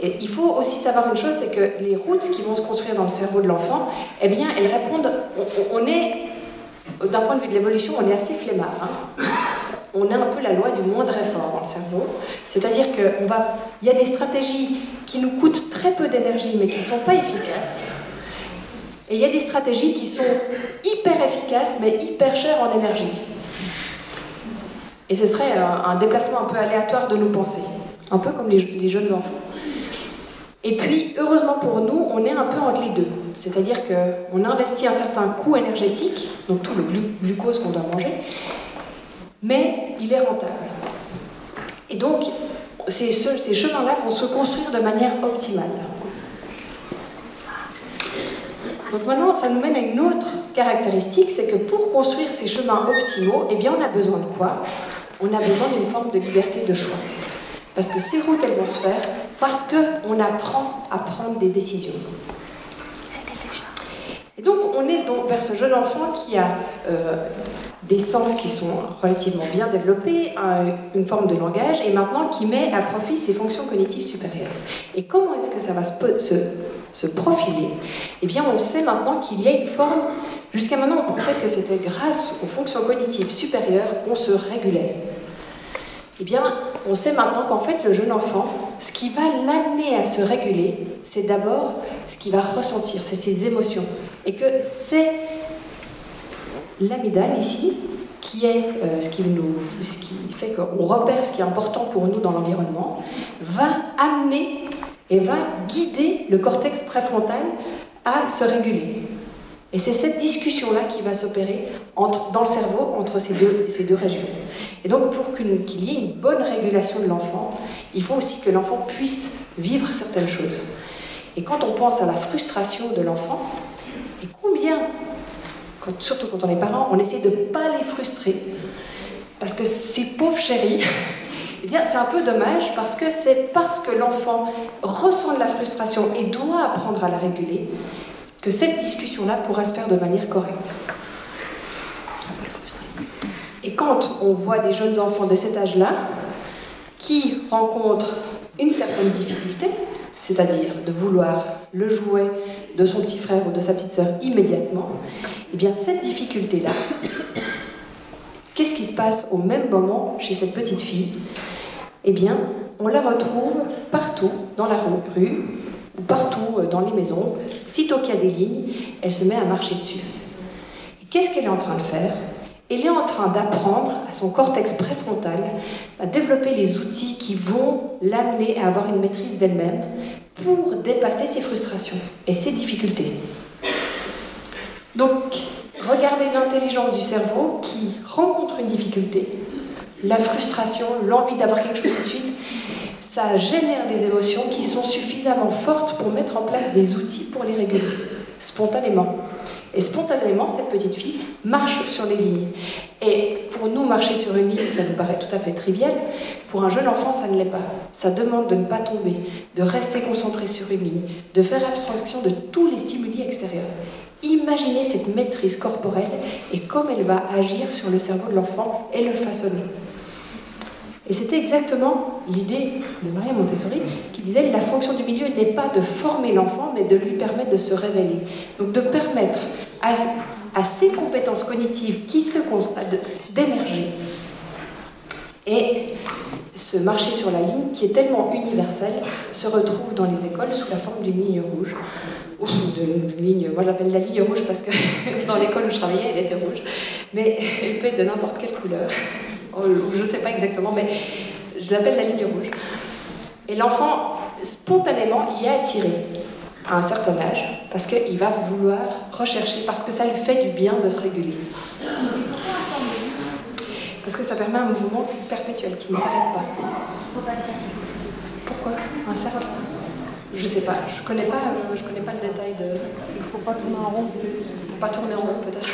Et il faut aussi savoir une chose, c'est que les routes qui vont se construire dans le cerveau de l'enfant, eh bien, elles répondent... On est, d'un point de vue de l'évolution, on est assez flemmard. Hein. On a un peu la loi du moindre effort dans le cerveau. C'est-à-dire qu'il y a des stratégies qui nous coûtent très peu d'énergie, mais qui ne sont pas efficaces. Et il y a des stratégies qui sont hyper efficaces, mais hyper chères en énergie. Et ce serait un déplacement un peu aléatoire de nos pensées. Un peu comme les jeunes enfants. Et puis, heureusement pour nous, on est un peu entre les deux. C'est-à-dire qu'on investit un certain coût énergétique, donc tout le glucose qu'on doit manger, mais il est rentable. Et donc, ces chemins-là vont se construire de manière optimale. Donc maintenant, ça nous mène à une autre caractéristique, c'est que pour construire ces chemins optimaux, eh bien, on a besoin de quoi? On a besoin d'une forme de liberté de choix. Parce que ces routes, elles vont se faire parce qu'on apprend à prendre des décisions. Et donc, on est donc vers ce jeune enfant qui a des sens qui sont relativement bien développés, une forme de langage, et maintenant qui met à profit ses fonctions cognitives supérieures. Et comment est-ce que ça va se profiler? Eh bien, on sait maintenant qu'il y a une forme... Jusqu'à maintenant, on pensait que c'était grâce aux fonctions cognitives supérieures qu'on se régulait. Eh bien, on sait maintenant qu'en fait, le jeune enfant, ce qui va l'amener à se réguler, c'est d'abord ce qu'il va ressentir, c'est ses émotions. Et que c'est l'amygdale ici, qui est ce qui fait qu'on repère ce qui est important pour nous dans l'environnement, va amener et va guider le cortex préfrontal à se réguler. Et c'est cette discussion-là qui va s'opérer dans le cerveau entre ces deux régions. Et donc, pour qu'il y ait une bonne régulation de l'enfant, il faut aussi que l'enfant puisse vivre certaines choses. Et quand on pense à la frustration de l'enfant, et combien, surtout quand on est parent, on essaie de ne pas les frustrer, parce que ces pauvres chéris, eh bien, c'est un peu dommage, parce que c'est parce que l'enfant ressent de la frustration et doit apprendre à la réguler, que cette discussion-là pourra se faire de manière correcte. Et quand on voit des jeunes enfants de cet âge-là qui rencontrent une certaine difficulté, c'est-à-dire de vouloir le jouet de son petit frère ou de sa petite sœur immédiatement, eh bien cette difficulté-là, qu'est-ce qui se passe au même moment chez cette petite fille? Eh bien, on la retrouve partout dans la rue, ou partout dans les maisons. Sitôt qu'il y a des lignes, elle se met à marcher dessus. Et qu'est-ce qu'elle est en train de faire? Elle est en train d'apprendre à son cortex préfrontal à développer les outils qui vont l'amener à avoir une maîtrise d'elle-même pour dépasser ses frustrations et ses difficultés. Donc, regardez l'intelligence du cerveau qui rencontre une difficulté, la frustration, l'envie d'avoir quelque chose tout de suite, ça génère des émotions qui sont suffisamment fortes pour mettre en place des outils pour les réguler, spontanément. Et spontanément, cette petite fille marche sur les lignes. Et pour nous, marcher sur une ligne, ça nous paraît tout à fait trivial. Pour un jeune enfant, ça ne l'est pas. Ça demande de ne pas tomber, de rester concentré sur une ligne, de faire abstraction de tous les stimuli extérieurs. Imaginez cette maîtrise corporelle et comment elle va agir sur le cerveau de l'enfant et le façonner. Et c'était exactement l'idée de Maria Montessori qui disait que la fonction du milieu n'est pas de former l'enfant, mais de lui permettre de se révéler. Donc de permettre à ses compétences cognitives d'émerger. Et ce marcher sur la ligne, qui est tellement universel, se retrouve dans les écoles sous la forme d'une ligne rouge. Ou d'une ligne, moi je l'appelle la ligne rouge parce que dans l'école où je travaillais, elle était rouge. Mais elle peut être de n'importe quelle couleur. Je ne sais pas exactement, mais je l'appelle la ligne rouge. Et l'enfant, spontanément, y est attiré à un certain âge, parce qu'il va vouloir rechercher, parce que ça lui fait du bien de se réguler. Parce que ça permet un mouvement perpétuel qui ne s'arrête pas. Pourquoi? Un cercle? Je ne sais pas, je connais pas le détail de... Il ne faut pas tourner en rond. Il ne faut pas tourner en rond, peut-être.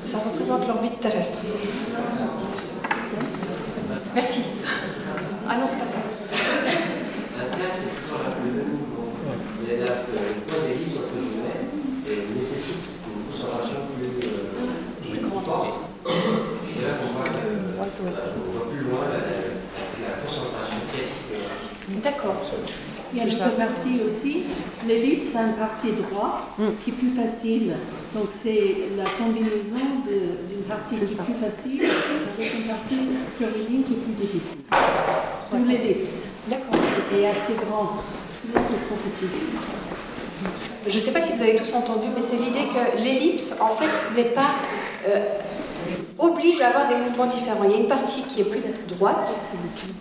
Ça représente l'orbite terrestre. Merci. Ah non, c'est pas ça. La serre, c'est toujours le même mouvement. Le poids des livres, entre guillemets, nécessite une concentration plus forte. Et là, on voit plus loin la concentration précise. D'accord. Il y a une autre partie aussi. L'ellipse a une partie droite qui est plus facile. Donc c'est la combinaison d'une partie qui est plus facile avec une partie curviligne qui est plus difficile. D'où l'ellipse. D'accord. Et assez grand. Celui-là c'est trop petit. Je ne sais pas si vous avez tous entendu, mais c'est l'idée que l'ellipse, en fait, n'est pas oblige à avoir des mouvements différents. Il y a une partie qui est plus droite,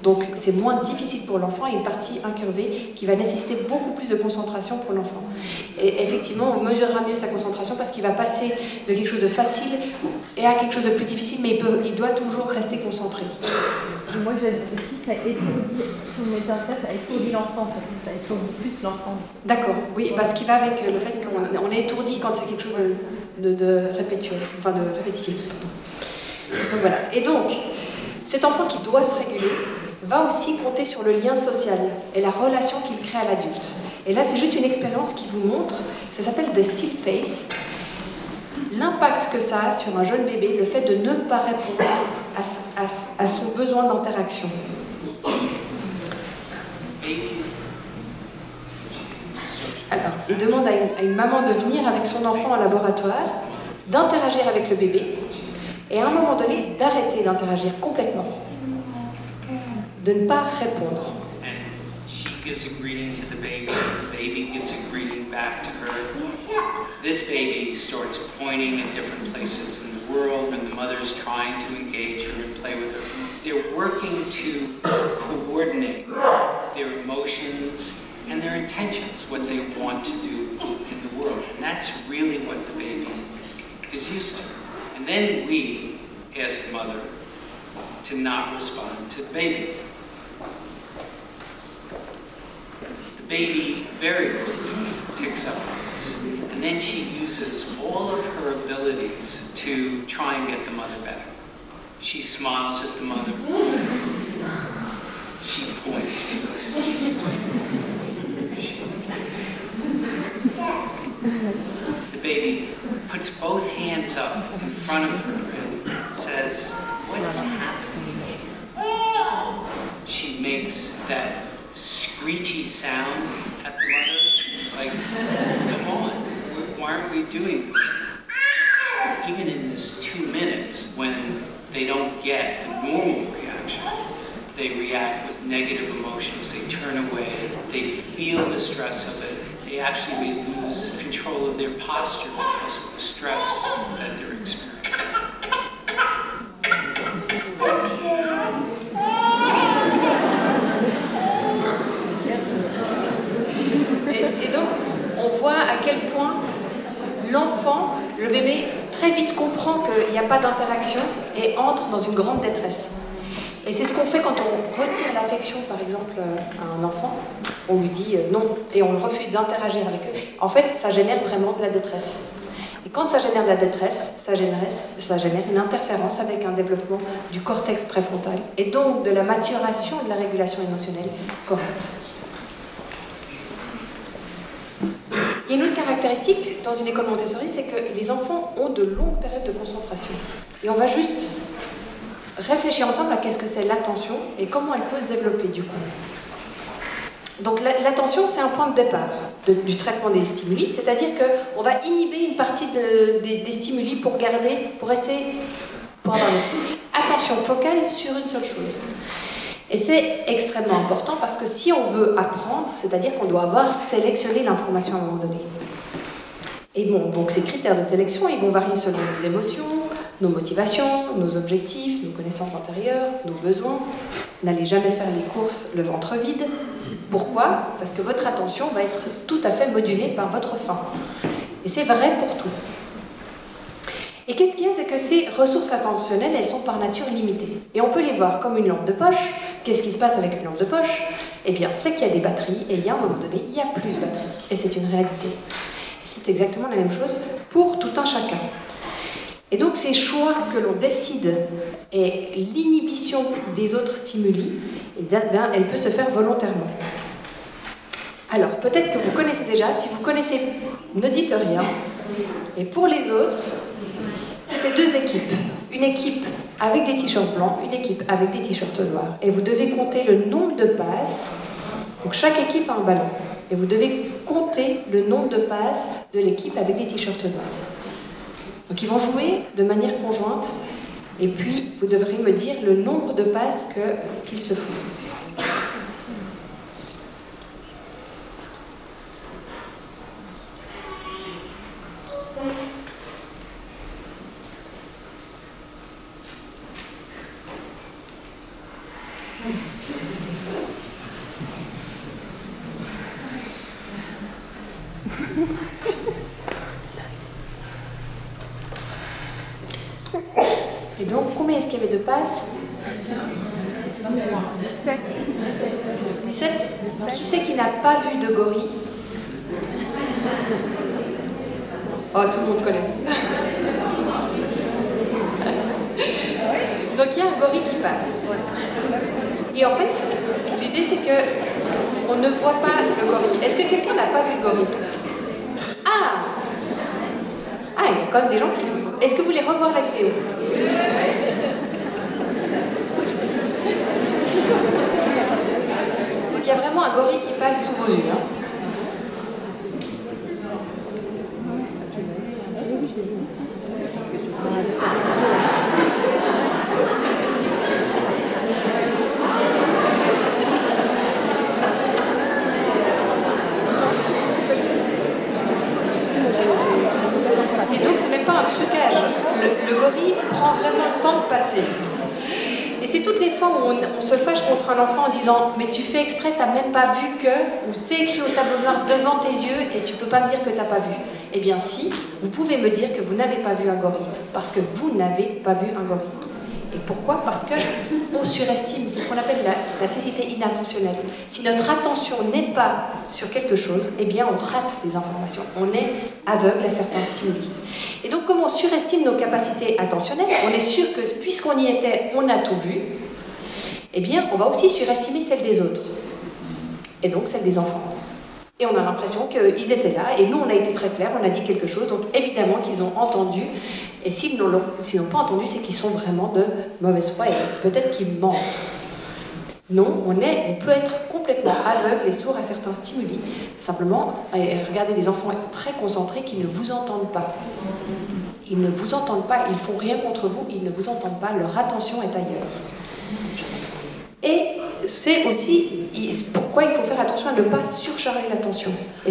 donc c'est moins difficile pour l'enfant, et une partie incurvée qui va nécessiter beaucoup plus de concentration pour l'enfant. Et effectivement, on mesurera mieux sa concentration parce qu'il va passer de quelque chose de facile et à quelque chose de plus difficile, mais il doit toujours rester concentré. Moi, si ça étourdit, si on met un ça étourdit l'enfant, ça étourdit plus l'enfant. D'accord, oui, parce qu'il va avec le fait qu'on est étourdi quand c'est quelque chose de répétitif. Enfin, de répétitif. Donc voilà. Et donc, cet enfant qui doit se réguler va aussi compter sur le lien social et la relation qu'il crée à l'adulte. Et là, c'est juste une expérience qui vous montre, ça s'appelle The Still Face, l'impact que ça a sur un jeune bébé, le fait de ne pas répondre à son besoin d'interaction. Alors, il demande à une maman de venir avec son enfant au laboratoire, d'interagir avec le bébé, et à un moment donné, d'arrêter d'interagir complètement, de ne pas répondre. She gives a greeting to the baby gives a greeting back to her. This baby starts pointing at different places in the world and the mother's trying to engage her and play with her. They're working to coordinate their emotions and their intentions, what they want to do in the world. And that's really what the baby is used to. And then we ask the mother to not respond to the baby. The baby very quickly picks up on this. And then she uses all of her abilities to try and get the mother back. She smiles at the mother. She points because she points. The baby puts both hands up in front of her and says, "What's happening?" She makes that screechy sound at the mother, like, come on, why aren't we doing this? Even in this 2 minutes, when they don't get the normal reaction, they react with negative emotions, they turn away, they feel the stress of it, they actually may lose control of their posture because of the stress that they're experiencing. Et donc, on voit à quel point l'enfant, le bébé, très vite comprend qu'il n'y a pas d'interaction et entre dans une grande détresse. Et c'est ce qu'on fait quand on retire l'affection, par exemple, à un enfant. On lui dit non et on refuse d'interagir avec eux. En fait, ça génère vraiment de la détresse. Et quand ça génère de la détresse, ça génère une interférence avec un développement du cortex préfrontal et donc de la maturation de la régulation émotionnelle correcte. Il y a une autre caractéristique dans une école Montessori, c'est que les enfants ont de longues périodes de concentration. Et on va juste réfléchir ensemble à qu'est-ce que c'est l'attention et comment elle peut se développer du coup. Donc l'attention, c'est un point de départ du traitement des stimuli, c'est-à-dire qu'on va inhiber une partie des stimuli pour avoir notre attention focale sur une seule chose. Et c'est extrêmement important parce que si on veut apprendre, c'est-à-dire qu'on doit avoir sélectionné l'information à un moment donné. Et bon, donc ces critères de sélection, ils vont varier selon nos émotions, nos motivations, nos objectifs, nos connaissances antérieures, nos besoins. N'allez jamais faire les courses le ventre vide. Pourquoi? Parce que votre attention va être tout à fait modulée par votre faim. Et c'est vrai pour tout. Et qu'est-ce qu'il y a, c'est que ces ressources attentionnelles, elles sont par nature limitées. Et on peut les voir comme une lampe de poche. Qu'est-ce qui se passe avec une lampe de poche? Eh bien, c'est qu'il y a des batteries, et il y a un moment donné, il n'y a plus de batterie. Et c'est une réalité. Et c'est exactement la même chose pour tout un chacun. Et donc, ces choix que l'on décide et l'inhibition des autres stimuli, eh bien, elle peut se faire volontairement. Alors, peut-être que vous connaissez déjà. Si vous connaissez, ne dites rien. Et pour les autres, c'est deux équipes. Une équipe avec des t-shirts blancs, une équipe avec des t-shirts noirs. Et vous devez compter le nombre de passes. Donc chaque équipe a un ballon. Et vous devez compter le nombre de passes de l'équipe avec des t-shirts noirs. Donc ils vont jouer de manière conjointe. Et puis vous devrez me dire le nombre de passes qu'ils se font. Et donc, combien est-ce qu'il y avait de passes? 17. 17. Qui c'est qui n'a pas vu de gorille? Oh, tout le monde connaît. Donc, il y a un gorille qui passe. Et en fait, l'idée c'est que on ne voit pas le gorille. Est-ce que quelqu'un n'a pas vu le gorille? Ah! Ah, il y a quand même des gens qui... Est-ce que vous voulez revoir la vidéo? Donc il y a vraiment un gorille qui passe sous vos yeux. Hein. Et donc c'est même pas un trucage. Le gorille prend vraiment le temps de passer. Et c'est toutes les fois où on se fâche contre un enfant en disant « Mais tu fais exprès, t'as même pas vu que » ou « C'est écrit au tableau noir devant tes yeux et tu peux pas me dire que t'as pas vu. » Eh bien si, vous pouvez me dire que vous n'avez pas vu un gorille. Parce que vous n'avez pas vu un gorille. Et pourquoi? Parce que on surestime, c'est ce qu'on appelle la cécité inintentionnelle. Si notre attention n'est pas sur quelque chose, eh bien on rate des informations. On est aveugle à certains stimuli. Et donc comme on surestime nos capacités attentionnelles, on est sûr que puisqu'on y était, on a tout vu, eh bien on va aussi surestimer celle des autres. Et donc celle des enfants. Et on a l'impression qu'ils étaient là, et nous on a été très clairs, on a dit quelque chose, donc évidemment qu'ils ont entendu. Et s'ils n'ont pas entendu, c'est qu'ils sont vraiment de mauvaise foi et peut-être qu'ils mentent. Non, on peut être complètement aveugle et sourd à certains stimuli. Simplement, regardez des enfants très concentrés qui ne vous entendent pas. Ils ne vous entendent pas, ils font rien contre vous, ils ne vous entendent pas, leur attention est ailleurs. Et c'est aussi pourquoi il faut faire attention à ne pas surcharger l'attention. Et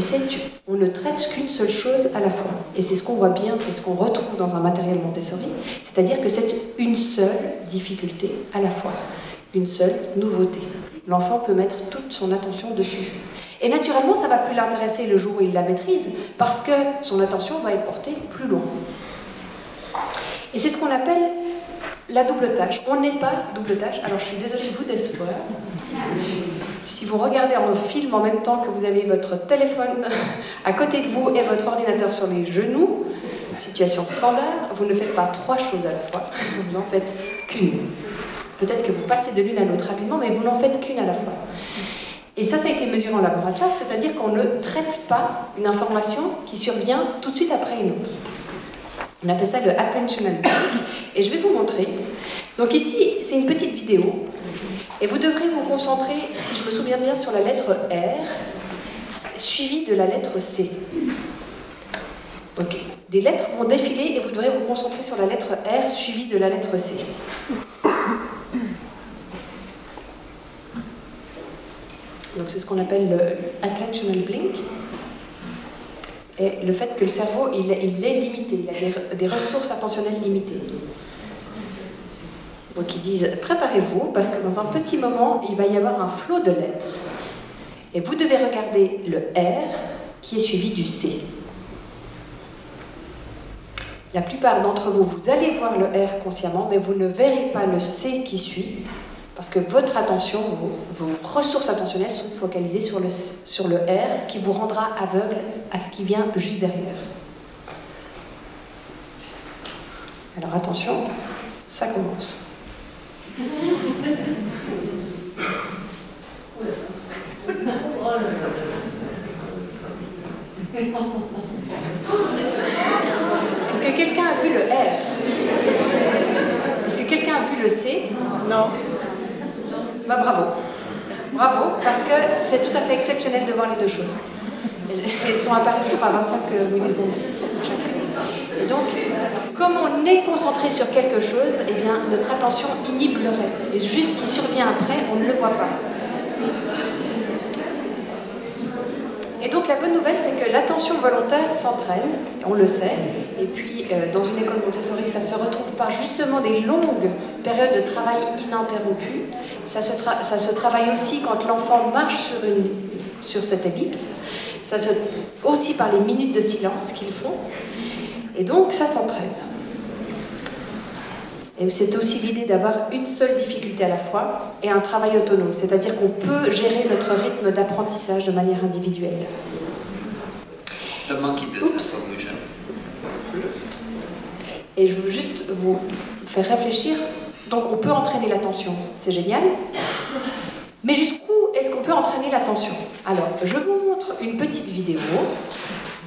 on ne traite qu'une seule chose à la fois. Et c'est ce qu'on voit bien et ce qu'on retrouve dans un matériel Montessori, c'est-à-dire que c'est une seule difficulté à la fois, une seule nouveauté. L'enfant peut mettre toute son attention dessus. Et naturellement, ça ne va plus l'intéresser le jour où il la maîtrise, parce que son attention va être portée plus loin. Et c'est ce qu'on appelle la double tâche. On n'est pas double tâche. Alors je suis désolée de vous décevoir. Si vous regardez un film en même temps que vous avez votre téléphone à côté de vous et votre ordinateur sur les genoux, situation standard, vous ne faites pas 3 choses à la fois, vous n'en faites qu'une. Peut-être que vous passez de l'une à l'autre rapidement, mais vous n'en faites qu'une à la fois. Et ça a été mesuré en laboratoire, c'est-à-dire qu'on ne traite pas une information qui survient tout de suite après une autre. On appelle ça le attentional break. Et je vais vous montrer. Donc ici, c'est une petite vidéo. Et vous devrez vous concentrer, si je me souviens bien, sur la lettre R, suivie de la lettre C. Ok. Des lettres vont défiler et vous devrez vous concentrer sur la lettre R, suivie de la lettre C. Donc c'est ce qu'on appelle le attentional blink. Et le fait que le cerveau, il est limité, il a des ressources attentionnelles limitées. Donc ils disent, préparez-vous, parce que dans un petit moment, il va y avoir un flot de lettres. Et vous devez regarder le R, qui est suivi du C. La plupart d'entre vous, vous allez voir le R consciemment, mais vous ne verrez pas le C qui suit, parce que votre attention, vos ressources attentionnelles sont focalisées sur le R, ce qui vous rendra aveugle à ce qui vient juste derrière. Alors attention, ça commence. Est-ce que quelqu'un a vu le R? Est-ce que quelqu'un a vu le C? Non. Bah, bravo. Bravo, parce que c'est tout à fait exceptionnel de voir les deux choses. Elles sont apparues, je crois, à 25 millisecondes chacune. Et donc, comme on est concentré sur quelque chose, eh bien, notre attention inhibe le reste. Et juste ce qui survient après, on ne le voit pas. Et donc la bonne nouvelle, c'est que l'attention volontaire s'entraîne, on le sait, et puis dans une école Montessori, ça se retrouve par justement des longues périodes de travail ininterrompues. Ça se travaille aussi quand l'enfant marche sur cette ellipse, aussi par les minutes de silence qu'ils font, et donc ça s'entraîne. Et c'est aussi l'idée d'avoir une seule difficulté à la fois et un travail autonome, c'est-à-dire qu'on peut gérer notre rythme d'apprentissage de manière individuelle. The monkey business illusion. Et je veux juste vous faire réfléchir. Donc on peut entraîner l'attention, c'est génial. Mais jusqu'où est-ce qu'on peut entraîner l'attention? Alors, je vous montre une petite vidéo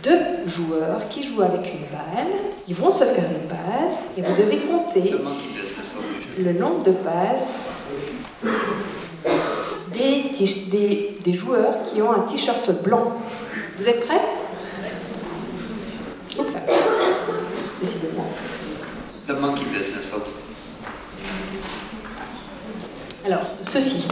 de joueurs qui jouent avec une balle. Ils vont se faire une passe et vous devez compter le nombre de passes des joueurs qui ont un t-shirt blanc. Vous êtes prêts? Oups là. Décidément. The monkey business. Alors, ceci.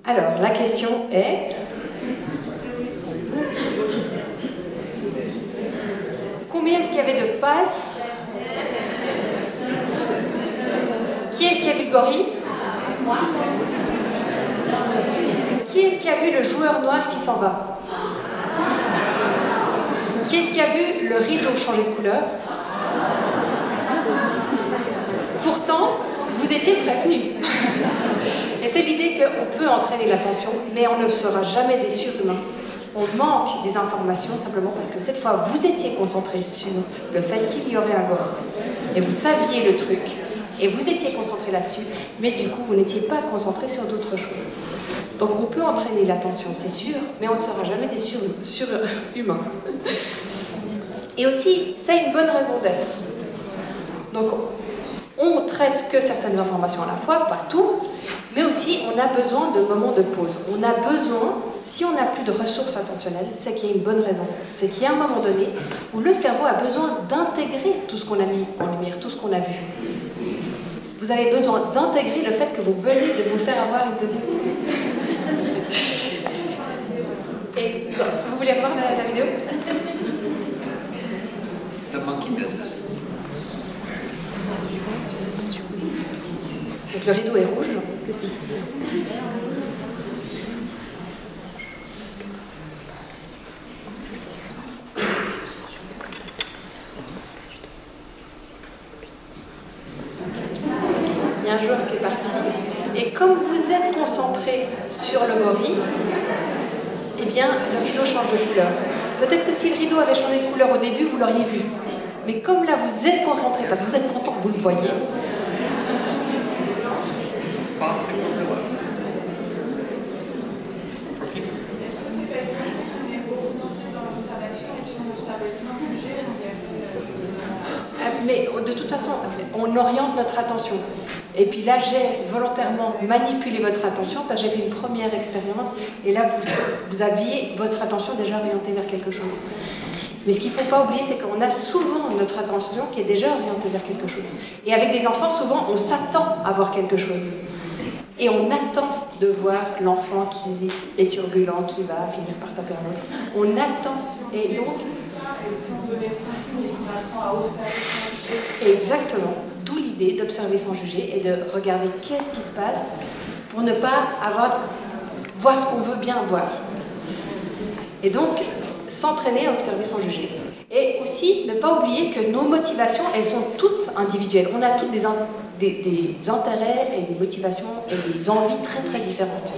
Alors, la question est... Combien est-ce qu'il y avait de passes? Qui est-ce qui a vu le gorille? Qui est-ce qui a vu le joueur noir qui s'en va? Qui est-ce qui a vu le rideau changer de couleur? Pourtant, vous étiez prévenus. Et c'est l'idée qu'on peut entraîner l'attention, mais on ne sera jamais des surhumains. On manque des informations simplement parce que cette fois, vous étiez concentré sur le fait qu'il y aurait un gorille. Et vous saviez le truc, et vous étiez concentré là-dessus, mais du coup, vous n'étiez pas concentré sur d'autres choses. Donc on peut entraîner l'attention, c'est sûr, mais on ne sera jamais des surhumains. Et aussi, ça a une bonne raison d'être. Donc on traite que certaines informations à la fois, pas tout, mais aussi on a besoin de moments de pause. On a besoin, si on n'a plus de ressources attentionnelles, c'est qu'il y a une bonne raison. C'est qu'il y a un moment donné où le cerveau a besoin d'intégrer tout ce qu'on a mis en lumière, tout ce qu'on a vu. Vous avez besoin d'intégrer le fait que vous venez de vous faire avoir une deuxième fois. Et bon, vous voulez revoir la vidéo? The monkey business. Donc le rideau est rouge. Il y a un joueur qui est parti. Et comme vous êtes concentré sur le gorille, eh bien, le rideau change de couleur. Peut-être que si le rideau avait changé de couleur au début, vous l'auriez vu. Mais comme là, vous êtes concentré, parce que vous êtes content que vous le voyez, mais de toute façon, on oriente notre attention. Et puis là, j'ai volontairement manipulé votre attention parce que j'ai fait une première expérience. Et là, vous aviez votre attention déjà orientée vers quelque chose. Mais ce qu'il ne faut pas oublier, c'est qu'on a souvent notre attention qui est déjà orientée vers quelque chose. Et avec des enfants, souvent, on s'attend à voir quelque chose. Et on attend de voir l'enfant qui est turbulent, qui va finir par taper un autre. On attend. Et donc... Exactement. D'où l'idée d'observer sans juger et de regarder qu'est-ce qui se passe pour ne pas voir ce qu'on veut bien voir. Et donc, s'entraîner à observer sans juger. Et aussi, ne pas oublier que nos motivations, elles sont toutes individuelles. On a toutes des intérêts et des motivations et des envies très très différentes.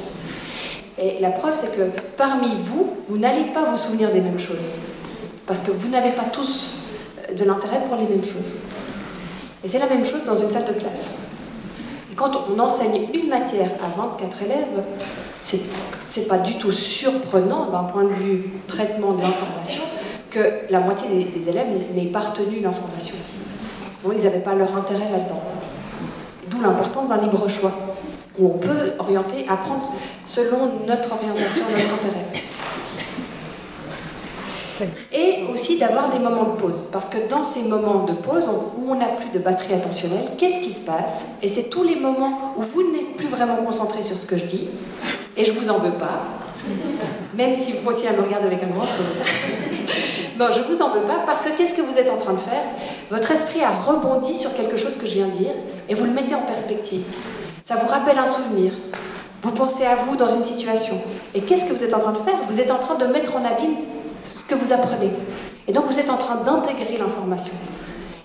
Et la preuve, c'est que parmi vous, vous n'allez pas vous souvenir des mêmes choses. Parce que vous n'avez pas tous de l'intérêt pour les mêmes choses. Et c'est la même chose dans une salle de classe. Et quand on enseigne une matière à 24 élèves, c'est pas du tout surprenant d'un point de vue traitement de l'information que la moitié des élèves n'aient pas retenu l'information. Bon, ils n'avaient pas leur intérêt là-dedans. D'où l'importance d'un libre choix, où on peut orienter, apprendre selon notre orientation, notre intérêt. Et aussi d'avoir des moments de pause, parce que dans ces moments de pause où on n'a plus de batterie attentionnelle, qu'est-ce qui se passe? Et c'est tous les moments où vous n'êtes plus vraiment concentré sur ce que je dis, et je vous en veux pas, même si vous continuez à me regarder avec un grand sourire. Non, je vous en veux pas, parce que qu'est-ce que vous êtes en train de faire? Votre esprit a rebondi sur quelque chose que je viens de dire, et vous le mettez en perspective. Ça vous rappelle un souvenir. Vous pensez à vous dans une situation. Et qu'est-ce que vous êtes en train de faire? Vous êtes en train de mettre en abîme ce que vous apprenez. Et donc vous êtes en train d'intégrer l'information.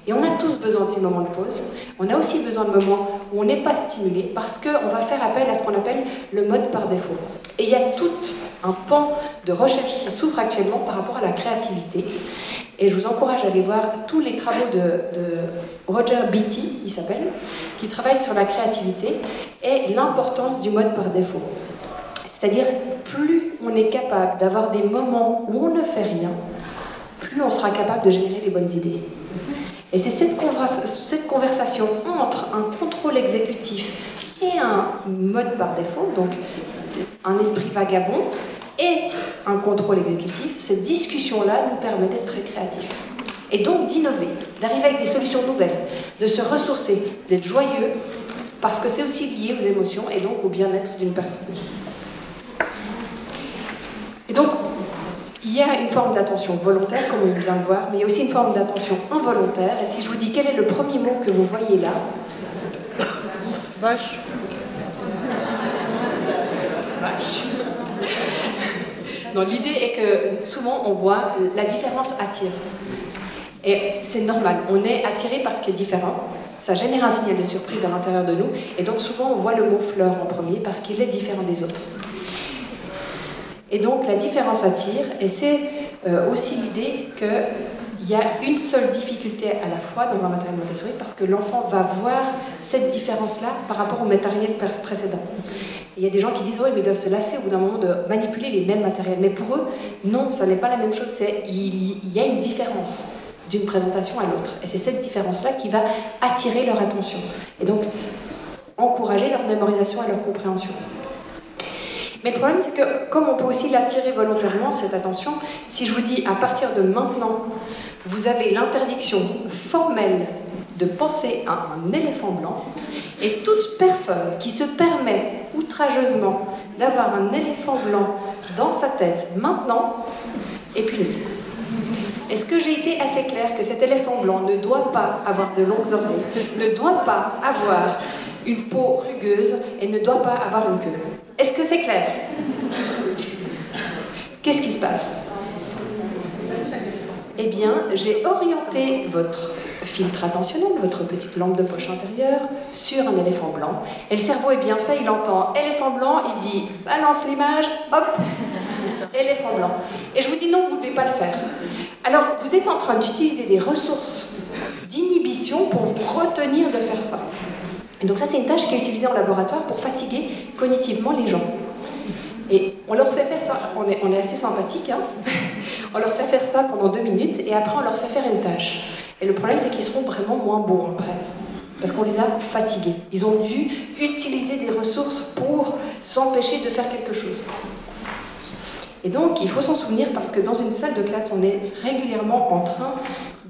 Et on a tous besoin de ces moments de pause. On a aussi besoin de moments où on n'est pas stimulé parce qu'on va faire appel à ce qu'on appelle le mode par défaut. Et il y a tout un pan de recherche qui s'ouvre actuellement par rapport à la créativité. Et je vous encourage à aller voir tous les travaux de Roger Beatty, il s'appelle, qui travaille sur la créativité et l'importance du mode par défaut. C'est-à-dire, plus on est capable d'avoir des moments où on ne fait rien, plus on sera capable de générer les bonnes idées. Et c'est cette conversation entre un contrôle exécutif et un mode par défaut, donc un esprit vagabond et un contrôle exécutif, cette discussion-là nous permet d'être très créatifs. Et donc d'innover, d'arriver avec des solutions nouvelles, de se ressourcer, d'être joyeux, parce que c'est aussi lié aux émotions et donc au bien-être d'une personne. Et donc, il y a une forme d'attention volontaire, comme on vient de voir, mais il y a aussi une forme d'attention involontaire. Et si je vous dis quel est le premier mot que vous voyez là? Vache. Vache. Non, l'idée est que souvent on voit la différence attire. Et c'est normal, on est attiré par ce qui est différent. Ça génère un signal de surprise à l'intérieur de nous. Et donc souvent on voit le mot fleur en premier parce qu'il est différent des autres. Et donc la différence attire, et c'est aussi l'idée qu'il y a une seule difficulté à la fois dans un matériel Montessori parce que l'enfant va voir cette différence-là par rapport au matériel précédent. Et il y a des gens qui disent « oui, mais ils doivent se lasser au bout d'un moment de manipuler les mêmes matériels ». Mais pour eux, non, ça n'est pas la même chose, il y a une différence d'une présentation à l'autre. Et c'est cette différence-là qui va attirer leur attention. Et donc, encourager leur mémorisation et leur compréhension. Mais le problème, c'est que comme on peut aussi l'attirer volontairement, cette attention, si je vous dis à partir de maintenant, vous avez l'interdiction formelle de penser à un éléphant blanc, et toute personne qui se permet outrageusement d'avoir un éléphant blanc dans sa tête maintenant est punie. Est-ce que j'ai été assez claire que cet éléphant blanc ne doit pas avoir de longues oreilles, ne doit pas avoir une peau rugueuse et ne doit pas avoir une queue? Est-ce que c'est clair? Qu'est-ce qui se passe? Eh bien, j'ai orienté votre filtre attentionnel, votre petite lampe de poche intérieure, sur un éléphant blanc. Et le cerveau est bien fait, il entend éléphant blanc, il dit balance l'image, hop, éléphant blanc. Et je vous dis non, vous ne devez pas le faire. Alors, vous êtes en train d'utiliser des ressources d'inhibition pour vous retenir de faire ça. Et donc ça, c'est une tâche qui est utilisée en laboratoire pour fatiguer cognitivement les gens. Et on leur fait faire ça, on est assez sympathique, hein. On leur fait faire ça pendant 2 minutes et après on leur fait faire une tâche. Et le problème, c'est qu'ils seront vraiment moins bons après, parce qu'on les a fatigués. Ils ont dû utiliser des ressources pour s'empêcher de faire quelque chose. Et donc, il faut s'en souvenir parce que dans une salle de classe, on est régulièrement en train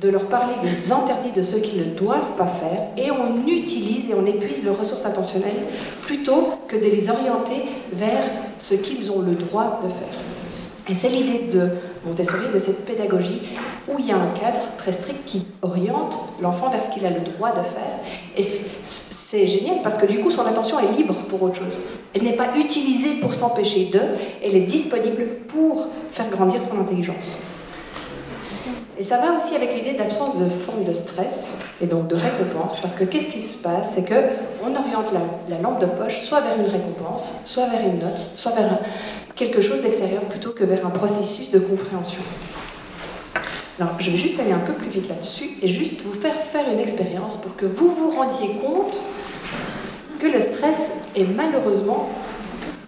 de leur parler des interdits de ceux qu'ils ne doivent pas faire et on utilise et on épuise leurs ressources attentionnelles plutôt que de les orienter vers ce qu'ils ont le droit de faire. Et c'est l'idée de Montessori, de cette pédagogie où il y a un cadre très strict qui oriente l'enfant vers ce qu'il a le droit de faire. Et c'est génial parce que du coup son attention est libre pour autre chose. Elle n'est pas utilisée pour s'empêcher d'eux, elle est disponible pour faire grandir son intelligence. Et ça va aussi avec l'idée d'absence de forme de stress et donc de récompense, parce que qu'est-ce qui se passe? C'est qu'on oriente la lampe de poche soit vers une récompense, soit vers une note, soit vers quelque chose d'extérieur plutôt que vers un processus de compréhension. Alors, je vais juste aller un peu plus vite là-dessus et juste vous faire une expérience pour que vous vous rendiez compte que le stress est malheureusement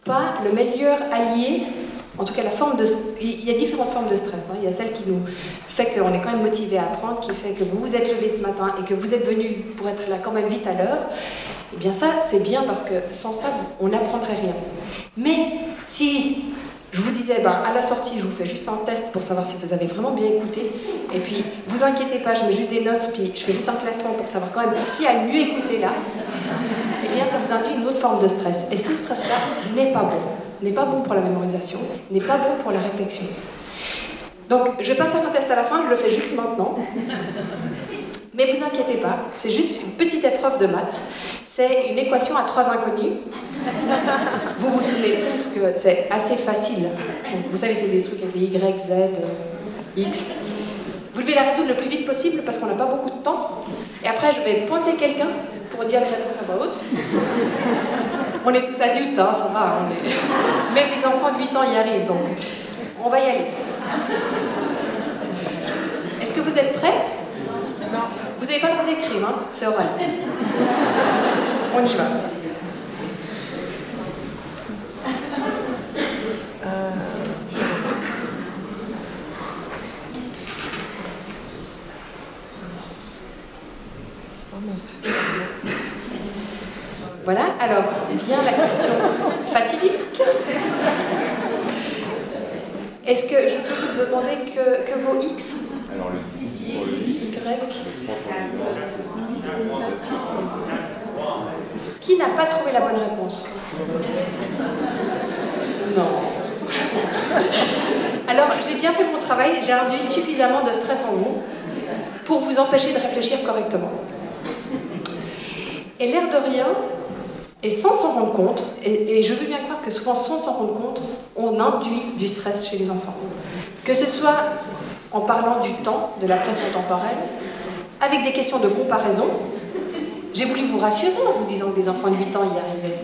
pas le meilleur allié En tout cas, il y a différentes formes de stress. Hein. Il y a celle qui nous fait qu'on est quand même motivé à apprendre, qui fait que vous vous êtes levé ce matin et que vous êtes venu pour être là quand même vite à l'heure. Eh bien ça, c'est bien parce que sans ça, on n'apprendrait rien. Mais si je vous disais, à la sortie, je vous fais juste un test pour savoir si vous avez vraiment bien écouté, et puis vous inquiétez pas, je mets juste des notes, puis je fais juste un classement pour savoir quand même qui a le mieux écouté là, eh bien ça vous induit une autre forme de stress. Et ce stress-là n'est pas bon. N'est pas bon pour la mémorisation, n'est pas bon pour la réflexion. Donc, je ne vais pas faire un test à la fin, je le fais juste maintenant. Mais vous inquiétez pas, c'est juste une petite épreuve de maths. C'est une équation à 3 inconnus. Vous vous souvenez tous que c'est assez facile. Donc, vous savez, c'est des trucs avec les Y, Z, X. Vous devez la résoudre le plus vite possible parce qu'on n'a pas beaucoup de temps. Et après, je vais pointer quelqu'un pour dire les réponses à voix haute. On est tous adultes, hein, ça va. Même les enfants de 8 ans y arrivent, donc on va y aller. Est-ce que vous êtes prêts? Non. Vous n'avez pas le droit d'écrire, hein, c'est oral. On y va. Voilà, alors vient la question fatidique. Est-ce que je peux vous demander que vos X, Y, qui n'a pas trouvé la bonne réponse? Non. Alors, j'ai bien fait mon travail, j'ai induit suffisamment de stress en vous pour vous empêcher de réfléchir correctement. Et l'air de rien, et sans s'en rendre compte, et je veux bien croire que souvent sans s'en rendre compte, on induit du stress chez les enfants. Que ce soit en parlant du temps, de la pression temporelle, avec des questions de comparaison. J'ai voulu vous rassurer en vous disant que des enfants de 8 ans y arrivaient.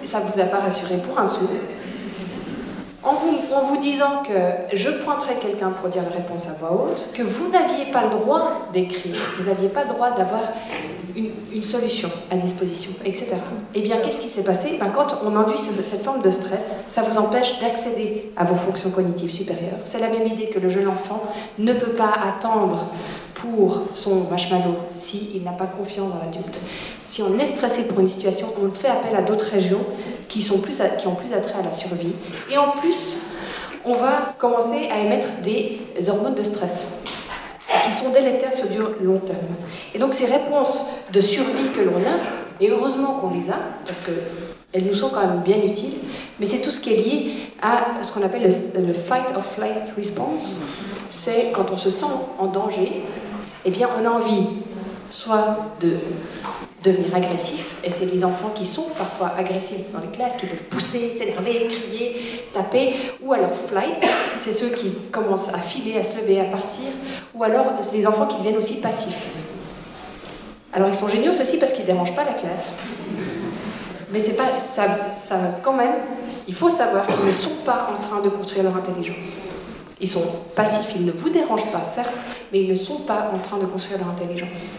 Ça ne vous a pas rassuré pour un sou. En vous disant que je pointerais quelqu'un pour dire la réponse à voix haute, que vous n'aviez pas le droit d'écrire, vous n'aviez pas le droit d'avoir une solution à disposition, etc. Eh bien, qu'est-ce qui s'est passé? Quand on induit cette forme de stress, ça vous empêche d'accéder à vos fonctions cognitives supérieures. C'est la même idée que le jeune enfant ne peut pas attendre pour son marshmallow s'il n'a pas confiance dans l'adulte. Si on est stressé pour une situation, on fait appel à d'autres régions qui ont plus attrait à la survie. Et en plus, on va commencer à émettre des hormones de stress qui sont délétères sur du long terme. Et donc ces réponses de survie que l'on a, et heureusement qu'on les a, parce qu'elles nous sont quand même bien utiles, mais c'est tout ce qui est lié à ce qu'on appelle le fight or flight response. C'est quand on se sent en danger, eh bien on a envie soit de devenir agressif, et c'est les enfants qui sont parfois agressifs dans les classes, qui peuvent pousser, s'énerver, crier, taper, ou alors flight, c'est ceux qui commencent à filer, à se lever, à partir, ou alors les enfants qui deviennent aussi passifs. Alors ils sont géniaux ceux-ci parce qu'ils ne dérangent pas la classe, mais c'est pas ça quand même, il faut savoir qu'ils ne sont pas en train de construire leur intelligence. Ils sont passifs, ils ne vous dérangent pas, certes, mais ils ne sont pas en train de construire leur intelligence.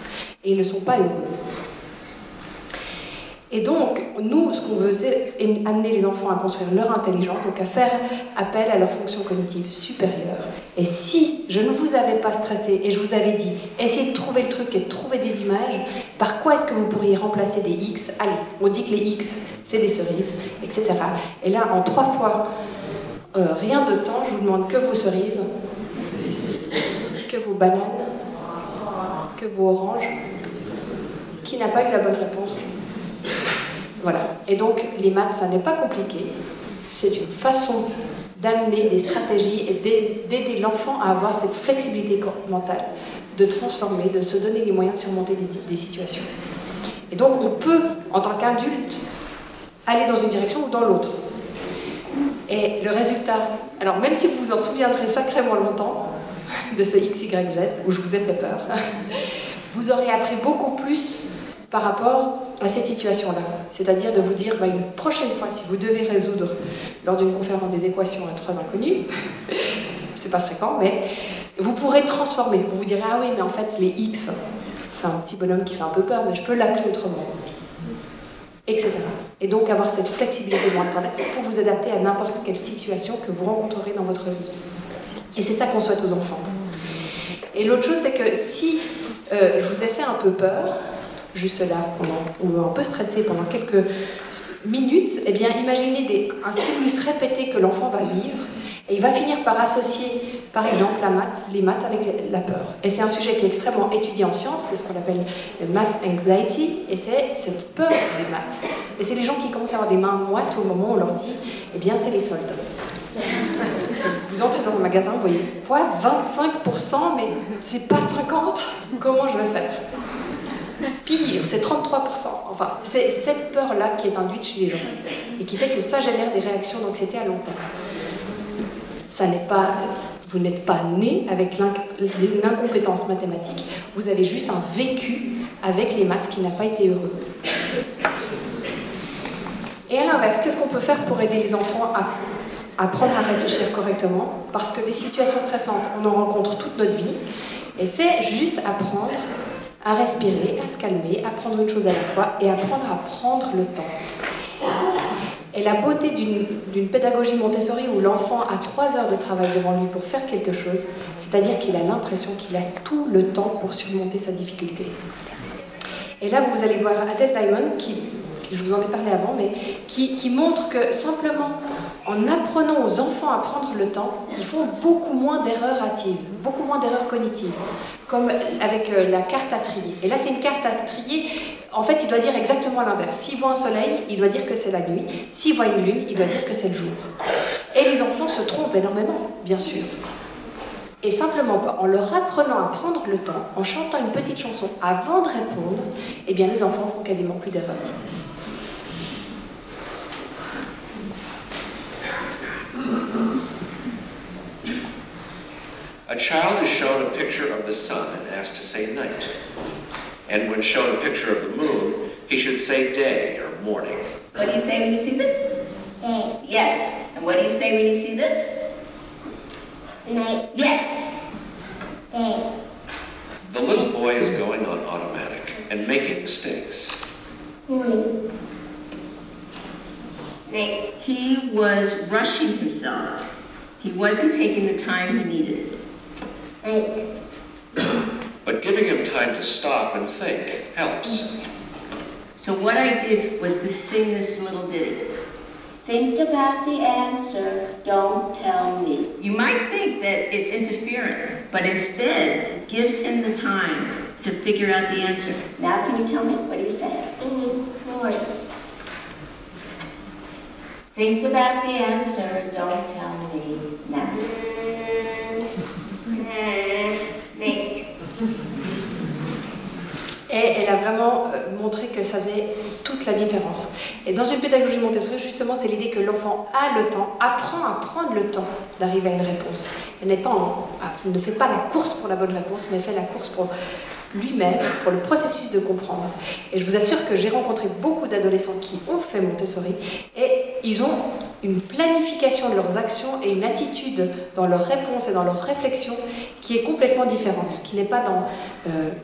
Et ils ne sont pas heureux. Et donc, nous, ce qu'on veut, c'est amener les enfants à construire leur intelligence, donc à faire appel à leur fonction cognitive supérieure. Et si je ne vous avais pas stressé et je vous avais dit, essayez de trouver le truc et de trouver des images, par quoi est-ce que vous pourriez remplacer des X? Allez, on dit que les X, c'est des cerises, etc. Et là, en 3 fois, rien de temps, je vous demande que vos cerises, que vos bananes, que vos oranges. Qui n'a pas eu la bonne réponse? Voilà. Et donc, les maths, ça n'est pas compliqué. C'est une façon d'amener des stratégies et d'aider l'enfant à avoir cette flexibilité mentale, de transformer, de se donner les moyens de surmonter des situations. Et donc, on peut, en tant qu'adulte, aller dans une direction ou dans l'autre. Et le résultat, alors même si vous vous en souviendrez sacrément longtemps de ce X, Y, Z, où je vous ai fait peur, vous aurez appris beaucoup plus par rapport à cette situation-là. C'est-à-dire de vous dire, une prochaine fois, si vous devez résoudre lors d'une conférence des équations à 3 inconnus, c'est pas fréquent, mais vous pourrez transformer. Vous vous direz, ah oui, mais en fait, les X, c'est un petit bonhomme qui fait un peu peur, mais je peux l'appeler autrement. etc. Et donc avoir cette flexibilité mentale pour vous adapter à n'importe quelle situation que vous rencontrerez dans votre vie. Et c'est ça qu'on souhaite aux enfants. Et l'autre chose, c'est que si je vous ai fait un peu peur, juste là, ou un peu stressé pendant quelques minutes, eh bien imaginez un stimulus répété que l'enfant va vivre, et il va finir par associer, par exemple, les maths avec la peur. Et c'est un sujet qui est extrêmement étudié en sciences, c'est ce qu'on appelle le math anxiety, et c'est cette peur des maths. Et c'est les gens qui commencent à avoir des mains moites au moment où on leur dit, eh bien c'est les soldes. Vous entrez dans le magasin, vous voyez, quoi, 25%, mais c'est pas 50%, comment je vais faire? Pire, c'est 33%. Enfin, c'est cette peur-là qui est induite chez les gens, et qui fait que ça génère des réactions d'anxiété à long terme. Vous n'êtes pas né avec une incompétence mathématique, vous avez juste un vécu avec les maths qui n'a pas été heureux. Et à l'inverse, qu'est-ce qu'on peut faire pour aider les enfants à apprendre à réfléchir correctement? Parce que des situations stressantes, on en rencontre toute notre vie, et c'est juste apprendre à respirer, à se calmer, à prendre une chose à la fois et apprendre à prendre le temps. Et la beauté d'une pédagogie Montessori où l'enfant a 3 heures de travail devant lui pour faire quelque chose, c'est-à-dire qu'il a l'impression qu'il a tout le temps pour surmonter sa difficulté. Et là, vous allez voir Adele Diamond, qui je vous en ai parlé avant, mais qui montre que simplement en apprenant aux enfants à prendre le temps, ils font beaucoup moins d'erreurs hâtives, beaucoup moins d'erreurs cognitives, comme avec la carte à trier. Et là, c'est une carte à trier, en fait, il doit dire exactement l'inverse. S'il voit un soleil, il doit dire que c'est la nuit. S'il voit une lune, il doit dire que c'est le jour. Et les enfants se trompent énormément, bien sûr. Et simplement, en leur apprenant à prendre le temps, en chantant une petite chanson avant de répondre, eh bien, les enfants font quasiment plus d'erreurs. A child is shown a picture of the sun and asked to say night. And when shown a picture of the moon, he should say day or morning. What do you say when you see this? Day. Yes. And what do you say when you see this? Night. Yes. Day. The little boy is going on automatic and making mistakes. Morning. Night. He was rushing himself. He wasn't taking the time he needed. Night. But giving him time to stop and think helps. So what I did was to sing this little ditty. Think about the answer, don't tell me. You might think that it's interference, but instead it gives him the time to figure out the answer. Now can you tell me? What do you say? Morning. Think about the answer, don't tell me now. Night. Et elle a vraiment montré que ça faisait toute la différence. Et dans une pédagogie Montessori, justement, c'est l'idée que l'enfant a le temps, apprend à prendre le temps d'arriver à une réponse. Elle ne fait pas la course pour la bonne réponse, mais elle fait la course pour lui-même, pour le processus de comprendre. Et je vous assure que j'ai rencontré beaucoup d'adolescents qui ont fait Montessori, et ils ont une planification de leurs actions et une attitude dans leurs réponses et dans leurs réflexions qui est complètement différente, qui n'est pas dans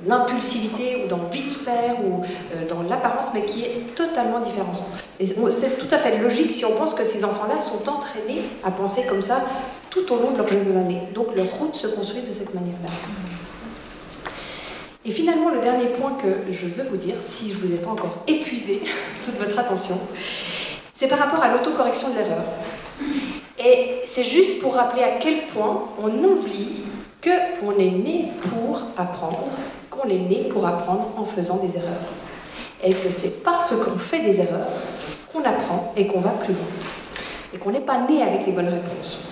l'impulsivité ou dans vite faire ou dans l'apparence, mais qui est totalement différente. Et c'est tout à fait logique si on pense que ces enfants-là sont entraînés à penser comme ça tout au long de leur reste de l'année. Donc leur route se construit de cette manière-là. Et finalement, le dernier point que je veux vous dire, si je ne vous ai pas encore épuisé toute votre attention, c'est par rapport à l'autocorrection de l'erreur. Et c'est juste pour rappeler à quel point on oublie qu'on est né pour apprendre, qu'on est né pour apprendre en faisant des erreurs. Et que c'est parce qu'on fait des erreurs qu'on apprend et qu'on va plus loin. Et qu'on n'est pas né avec les bonnes réponses.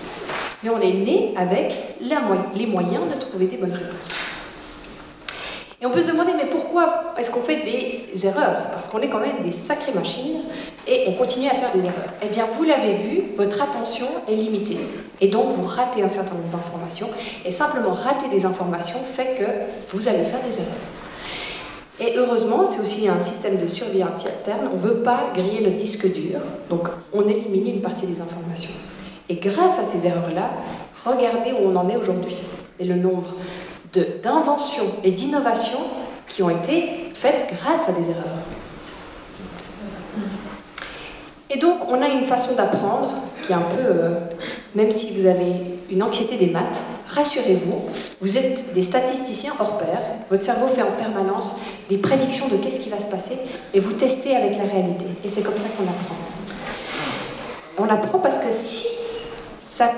Mais on est né avec les moyens de trouver des bonnes réponses. Et on peut se demander, mais pourquoi est-ce qu'on fait des erreurs? Parce qu'on est quand même des sacrées machines et on continue à faire des erreurs. Eh bien, vous l'avez vu, votre attention est limitée. Et donc, vous ratez un certain nombre d'informations. Et simplement rater des informations fait que vous allez faire des erreurs. Et heureusement, c'est aussi un système de survie interne. On ne veut pas griller notre disque dur. Donc, on élimine une partie des informations. Et grâce à ces erreurs-là, regardez où on en est aujourd'hui. Et le nombre d'inventions et d'innovations qui ont été faites grâce à des erreurs. Et donc, on a une façon d'apprendre qui est un peu, même si vous avez une anxiété des maths, rassurez-vous, vous êtes des statisticiens hors pair, votre cerveau fait en permanence des prédictions de qu'est-ce qui va se passer, et vous testez avec la réalité. Et c'est comme ça qu'on apprend. On apprend parce que si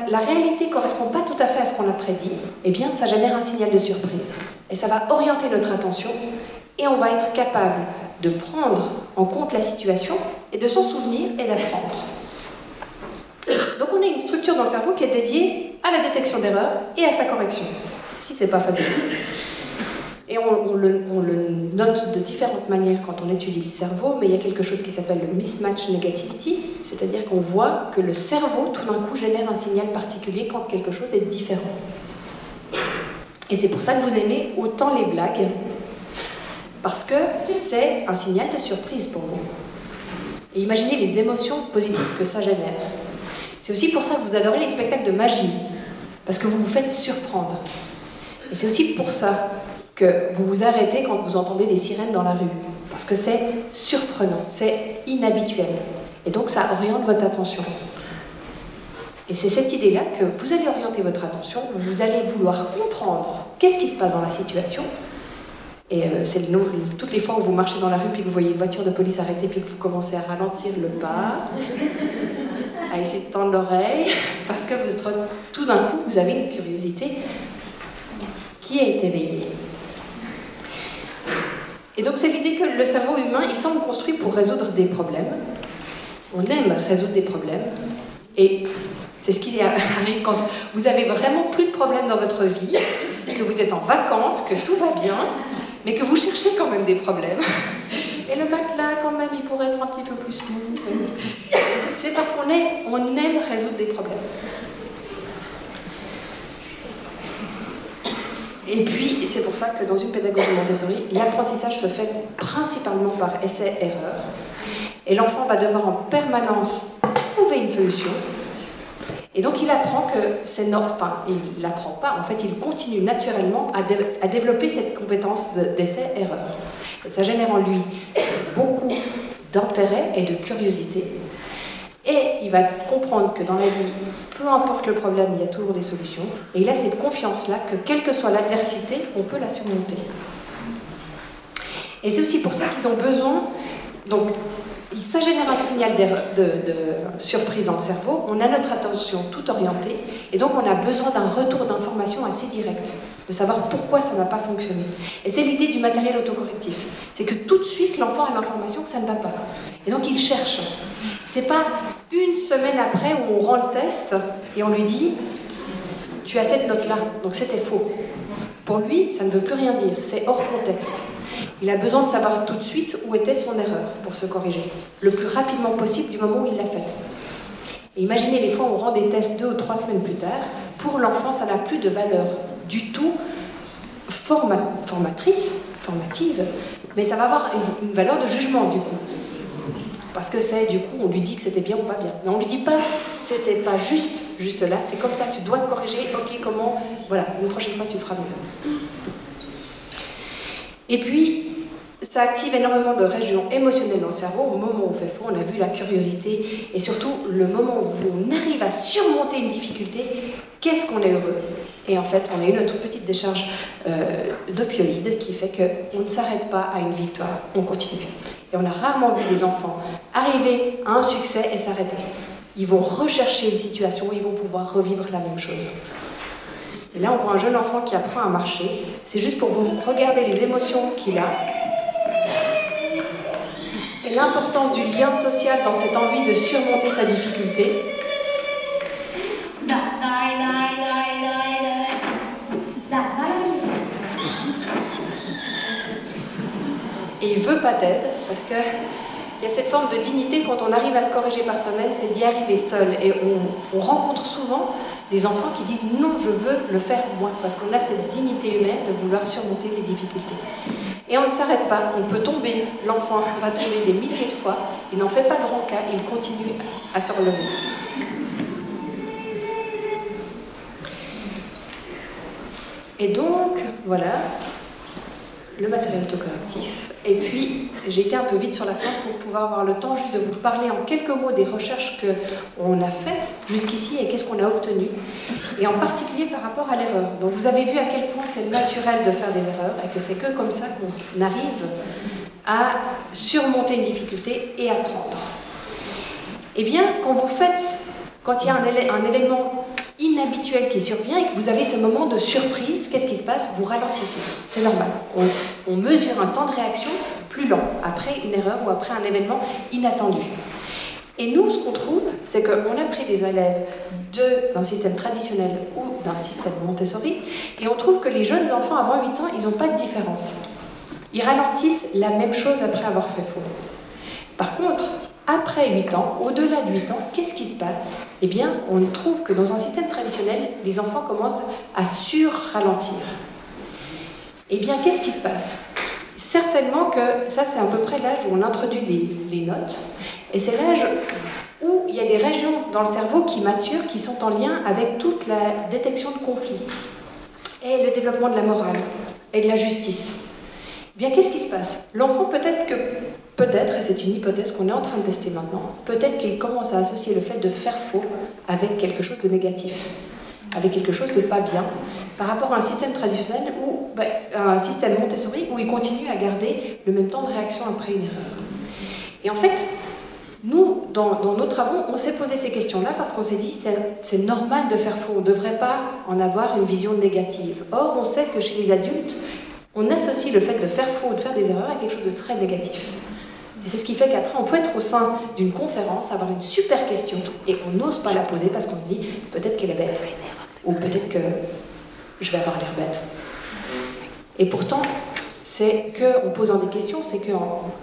la réalité ne correspond pas tout à fait à ce qu'on a prédit, eh bien, ça génère un signal de surprise. Et ça va orienter notre attention, et on va être capable de prendre en compte la situation, et de s'en souvenir et d'apprendre. Donc on a une structure dans le cerveau qui est dédiée à la détection d'erreurs et à sa correction, si c'est pas fabuleux. Et on le note de différentes manières quand on étudie le cerveau, mais il y a quelque chose qui s'appelle le mismatch negativity, c'est-à-dire qu'on voit que le cerveau, tout d'un coup, génère un signal particulier quand quelque chose est différent. Et c'est pour ça que vous aimez autant les blagues, parce que c'est un signal de surprise pour vous. Et imaginez les émotions positives que ça génère. C'est aussi pour ça que vous adorez les spectacles de magie, parce que vous vous faites surprendre. Et c'est aussi pour ça que vous vous arrêtez quand vous entendez des sirènes dans la rue, parce que c'est surprenant, c'est inhabituel. Et donc ça oriente votre attention. Et c'est cette idée-là que vous allez orienter votre attention, vous allez vouloir comprendre qu'est-ce qui se passe dans la situation. Et c'est toutes les fois où vous marchez dans la rue, puis que vous voyez une voiture de police arrêtée, puis que vous commencez à ralentir le pas, à essayer de tendre l'oreille, parce que tout d'un coup, vous avez une curiosité qui est éveillée. Et donc c'est l'idée que le cerveau humain, il semble construit pour résoudre des problèmes. On aime résoudre des problèmes. Et c'est ce qui arrive quand vous avez vraiment plus de problèmes dans votre vie, que vous êtes en vacances, que tout va bien, mais que vous cherchez quand même des problèmes. Et le matelas, quand même, il pourrait être un petit peu plus smooth. C'est parce qu'on aime résoudre des problèmes. Et puis, c'est pour ça que dans une pédagogie Montessori, l'apprentissage se fait principalement par essai-erreur. Et l'enfant va devoir en permanence trouver une solution. Et donc il apprend que c'est enfin, il n'apprend pas, en fait il continue naturellement à développer cette compétence d'essai-erreur. Et ça génère en lui beaucoup d'intérêt et de curiosité. Et il va comprendre que dans la vie, peu importe le problème, il y a toujours des solutions. Et il a cette confiance-là que quelle que soit l'adversité, on peut la surmonter. Et c'est aussi pour ça qu'ils ont besoin... Donc, ça génère un signal de surprise dans le cerveau, on a notre attention tout orientée, et donc on a besoin d'un retour d'information assez direct, de savoir pourquoi ça n'a pas fonctionné. Et c'est l'idée du matériel autocorrectif, c'est que tout de suite l'enfant a l'information que ça ne va pas. Et donc il cherche. C'est pas une semaine après où on rend le test et on lui dit « tu as cette note-là, donc c'était faux ». Pour lui, ça ne veut plus rien dire, c'est hors contexte. Il a besoin de savoir tout de suite où était son erreur pour se corriger, le plus rapidement possible du moment où il l'a faite. Et imaginez les fois où on rend des tests 2 ou 3 semaines plus tard, pour l'enfant ça n'a plus de valeur du tout formatrice, formative, mais ça va avoir une valeur de jugement du coup. Parce que c'est du coup, on lui dit que c'était bien ou pas bien. Mais on lui dit pas, c'était pas juste là, c'est comme ça, tu dois te corriger, ok, comment, voilà, une prochaine fois tu feras mieux. Et puis, ça active énormément de régions émotionnelles dans le cerveau. Au moment où on fait faux, on a vu la curiosité et surtout le moment où on arrive à surmonter une difficulté, qu'est-ce qu'on est heureux. Et en fait, on a eu notre petite décharge d'opioïdes qui fait qu'on ne s'arrête pas à une victoire, on continue. Et on a rarement vu des enfants arriver à un succès et s'arrêter. Ils vont rechercher une situation où ils vont pouvoir revivre la même chose. Et là, on voit un jeune enfant qui apprend à marcher. C'est juste pour vous regarder les émotions qu'il a. Et l'importance du lien social dans cette envie de surmonter sa difficulté. Et il veut pas d'aide, parce que il y a cette forme de dignité quand on arrive à se corriger par soi-même, c'est d'y arriver seul. Et on rencontre souvent des enfants qui disent « non, je veux le faire moi », parce qu'on a cette dignité humaine de vouloir surmonter les difficultés. Et on ne s'arrête pas, on peut tomber, l'enfant va tomber des milliers de fois, il n'en fait pas grand cas, il continue à se relever. Et donc, voilà, le matériel autocorrectif. Et puis, j'ai été un peu vite sur la fin pour pouvoir avoir le temps juste de vous parler en quelques mots des recherches qu'on a faites jusqu'ici et qu'est-ce qu'on a obtenu. Et en particulier par rapport à l'erreur. Donc vous avez vu à quel point c'est naturel de faire des erreurs et que c'est que comme ça qu'on arrive à surmonter une difficulté et apprendre. Eh bien, quand il y a un événement inhabituel qui survient et que vous avez ce moment de surprise, qu'est-ce qui se passe? Vous ralentissez. C'est normal. On mesure un temps de réaction plus lent après une erreur ou après un événement inattendu. Et nous, ce qu'on trouve, c'est qu'on a pris des élèves d'un système traditionnel ou d'un système Montessori et on trouve que les jeunes enfants avant 8 ans, ils n'ont pas de différence. Ils ralentissent la même chose après avoir fait faux. Par contre, après 8 ans, au-delà de 8 ans, qu'est-ce qui se passe? Eh bien, on trouve que dans un système traditionnel, les enfants commencent à sur-ralentir. Eh bien, qu'est-ce qui se passe? Certainement que ça, c'est à peu près l'âge où on introduit les notes, et c'est l'âge où il y a des régions dans le cerveau qui maturent, qui sont en lien avec toute la détection de conflits, et le développement de la morale, et de la justice. Eh bien, qu'est-ce qui se passe? L'enfant, peut-être, et c'est une hypothèse qu'on est en train de tester maintenant, peut-être qu'il commence à associer le fait de faire faux avec quelque chose de négatif, avec quelque chose de pas bien, par rapport à un système traditionnel ou un système Montessori où il continue à garder le même temps de réaction après une erreur. Et en fait, nous, dans nos travaux, on s'est posé ces questions-là parce qu'on s'est dit c'est normal de faire faux, on ne devrait pas en avoir une vision négative. Or, on sait que chez les adultes, on associe le fait de faire faux ou de faire des erreurs à quelque chose de très négatif. Et c'est ce qui fait qu'après, on peut être au sein d'une conférence, avoir une super question, et on n'ose pas la poser parce qu'on se dit peut-être qu'elle est bête, ou peut-être que je vais avoir l'air bête. Et pourtant, c'est qu'en posant des questions, c'est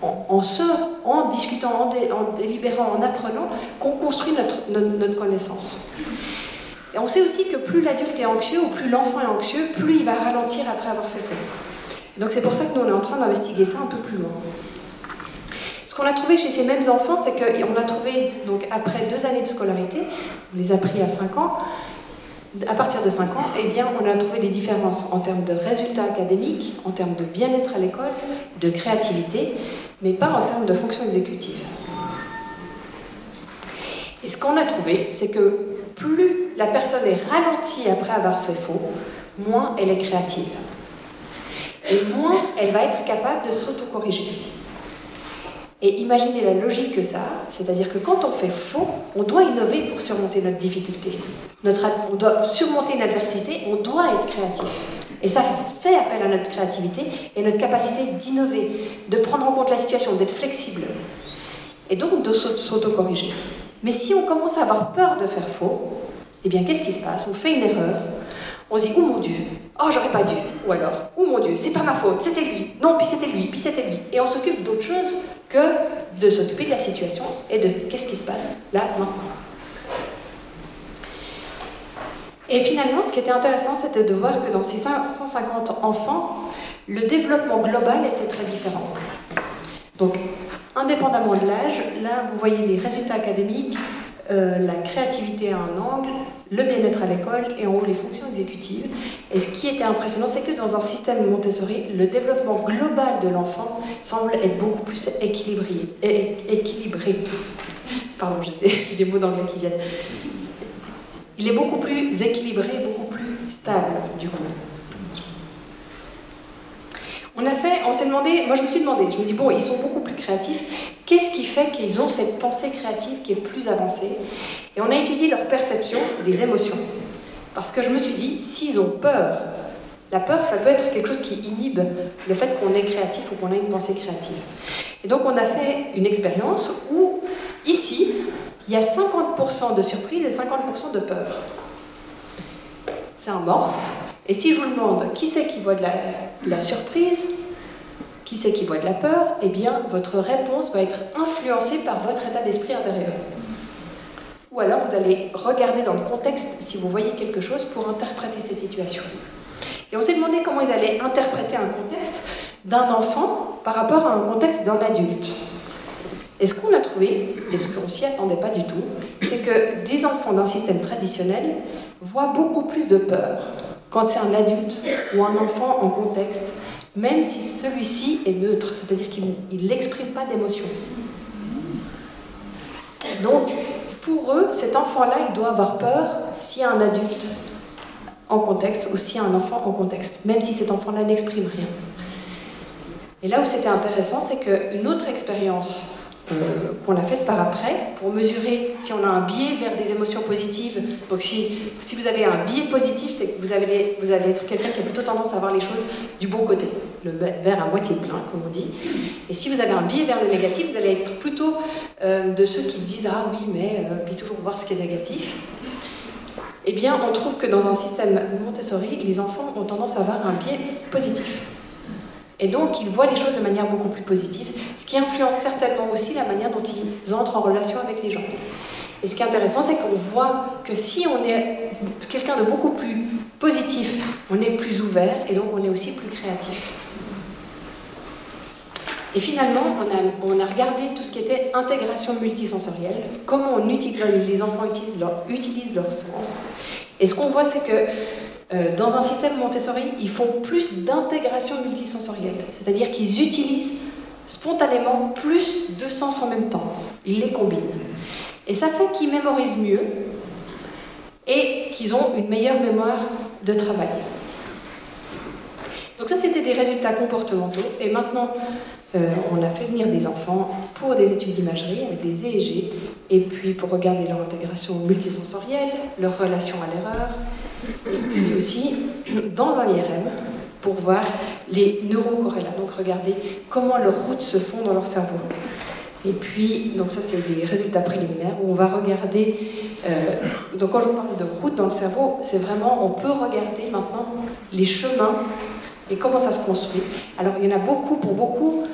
en discutant, en délibérant, en apprenant, qu'on construit notre connaissance. Et on sait aussi que plus l'adulte est anxieux, ou plus l'enfant est anxieux, plus il va ralentir après avoir fait faux. Donc c'est pour ça que nous, on est en train d'investiguer ça un peu plus loin. Ce qu'on a trouvé chez ces mêmes enfants, c'est qu'on a trouvé, donc après 2 années de scolarité, on les a pris à 5 ans, à partir de 5 ans, eh bien, on a trouvé des différences en termes de résultats académiques, en termes de bien-être à l'école, de créativité, mais pas en termes de fonction exécutive. Et ce qu'on a trouvé, c'est que plus la personne est ralentie après avoir fait faux, moins elle est créative. Et moins elle va être capable de s'autocorriger. Et imaginez la logique que ça a, c'est-à-dire que quand on fait faux, on doit innover pour surmonter notre difficulté. On doit surmonter une adversité, on doit être créatif. Et ça fait appel à notre créativité et notre capacité d'innover, de prendre en compte la situation, d'être flexible. Et donc de s'autocorriger. Mais si on commence à avoir peur de faire faux, eh bien qu'est-ce qui se passe? On fait une erreur, on se dit « Oh mon Dieu, oh j'aurais pas dû » ou alors « Oh mon Dieu, c'est pas ma faute, c'était lui, non, puis c'était lui, puis c'était lui » et on s'occupe d'autre chose que de s'occuper de la situation et de qu'est-ce qui se passe là, maintenant. Et finalement, ce qui était intéressant, c'était de voir que dans ces 150 enfants, le développement global était très différent. Donc, indépendamment de l'âge, là, vous voyez les résultats académiques, la créativité à un angle, le bien-être à l'école et en haut les fonctions exécutives. Et ce qui était impressionnant, c'est que dans un système Montessori, le développement global de l'enfant semble être beaucoup plus équilibré. Pardon, j'ai des mots d'anglais qui viennent. Il est beaucoup plus équilibré, beaucoup plus stable, du coup. On s'est demandé, moi je me suis demandé, je me dis bon, ils sont beaucoup plus créatifs, qu'est-ce qui fait qu'ils ont cette pensée créative qui est plus avancée? Et on a étudié leur perception des émotions. Parce que je me suis dit, s'ils ont peur, la peur ça peut être quelque chose qui inhibe le fait qu'on est créatif ou qu'on a une pensée créative. Et donc on a fait une expérience où, ici, il y a 50% de surprise et 50% de peur. C'est un morphe. Et si je vous demande qui c'est qui voit de la surprise, qui c'est qui voit de la peur, eh bien votre réponse va être influencée par votre état d'esprit intérieur. Ou alors vous allez regarder dans le contexte si vous voyez quelque chose pour interpréter cette situation. Et on s'est demandé comment ils allaient interpréter un contexte d'un enfant par rapport à un contexte d'un adulte. Et ce qu'on a trouvé, et ce qu'on s'y attendait pas du tout, c'est que des enfants d'un système traditionnel voient beaucoup plus de peur quand c'est un adulte ou un enfant en contexte même si celui-ci est neutre, c'est-à-dire qu'il n'exprime pas d'émotion. Donc, pour eux, cet enfant-là, il doit avoir peur s'il y a un adulte en contexte ou s'il y a un enfant en contexte, même si cet enfant-là n'exprime rien. Et là où c'était intéressant, c'est qu'une autre expérience qu'on a faite par après, pour mesurer si on a un biais vers des émotions positives, donc si vous avez un biais positif, c'est que vous allez être quelqu'un qui a plutôt tendance à voir les choses du bon côté, le verre à moitié plein, comme on dit. Et si vous avez un biais vers le négatif, vous allez être plutôt de ceux qui disent « Ah oui, mais… » puis toujours voir ce qui est négatif. Eh bien, on trouve que dans un système Montessori, les enfants ont tendance à avoir un biais positif. Et donc, ils voient les choses de manière beaucoup plus positive, ce qui influence certainement aussi la manière dont ils entrent en relation avec les gens. Et ce qui est intéressant, c'est qu'on voit que si on est quelqu'un de beaucoup plus positif, on est plus ouvert et donc on est aussi plus créatif. Et finalement, on a regardé tout ce qui était intégration multisensorielle, comment les enfants utilisent leur sens. Et ce qu'on voit, c'est que dans un système Montessori, ils font plus d'intégration multisensorielle, c'est-à-dire qu'ils utilisent spontanément plus de sens en même temps. Ils les combinent. Et ça fait qu'ils mémorisent mieux et qu'ils ont une meilleure mémoire de travail. Donc ça, c'était des résultats comportementaux. Et maintenant, on a fait venir des enfants pour des études d'imagerie avec des EEG, et puis pour regarder leur intégration multisensorielle, leur relation à l'erreur, et puis aussi dans un IRM pour voir les neurocorrélats, donc regarder comment leurs routes se font dans leur cerveau. Et puis, donc ça c'est des résultats préliminaires où on va regarder, donc quand je parle de routes dans le cerveau, c'est vraiment, on peut regarder maintenant les chemins et comment ça se construit. Alors il y en a beaucoup, pour beaucoup,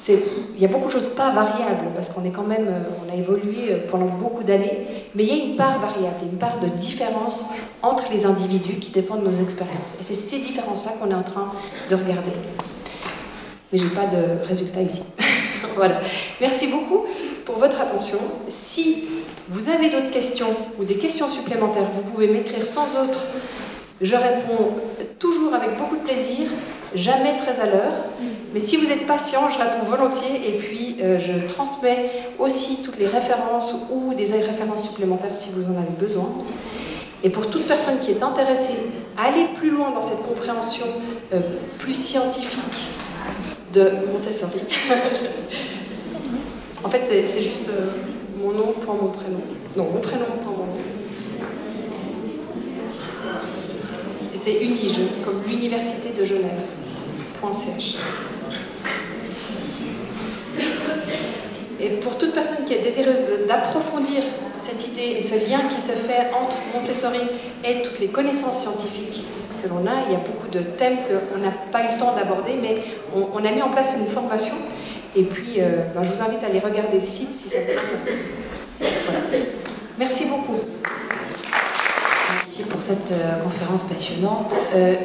il y a beaucoup de choses pas variables, parce qu'on est quand même, on a évolué pendant beaucoup d'années, mais il y a une part variable, une part de différence entre les individus qui dépendent de nos expériences. Et c'est ces différences-là qu'on est en train de regarder. Mais j'ai pas de résultats ici. Voilà. Merci beaucoup pour votre attention. Si vous avez d'autres questions ou des questions supplémentaires, vous pouvez m'écrire sans autre. Je réponds toujours avec beaucoup de plaisir, jamais très à l'heure. Mais si vous êtes patient, je réponds volontiers et puis je transmets aussi toutes les références ou des références supplémentaires si vous en avez besoin. Et pour toute personne qui est intéressée à aller plus loin dans cette compréhension plus scientifique de Montessori, en fait c'est juste mon nom pour mon prénom. Non, mon prénom pour mon nom. Et c'est Unige, comme l'Université de Genève.ch. Et pour toute personne qui est désireuse d'approfondir cette idée et ce lien qui se fait entre Montessori et toutes les connaissances scientifiques que l'on a, il y a beaucoup de thèmes qu'on n'a pas eu le temps d'aborder, mais on a mis en place une formation. Et puis, je vous invite à aller regarder le site si ça vous intéresse. Voilà. Merci beaucoup. Merci pour cette conférence passionnante.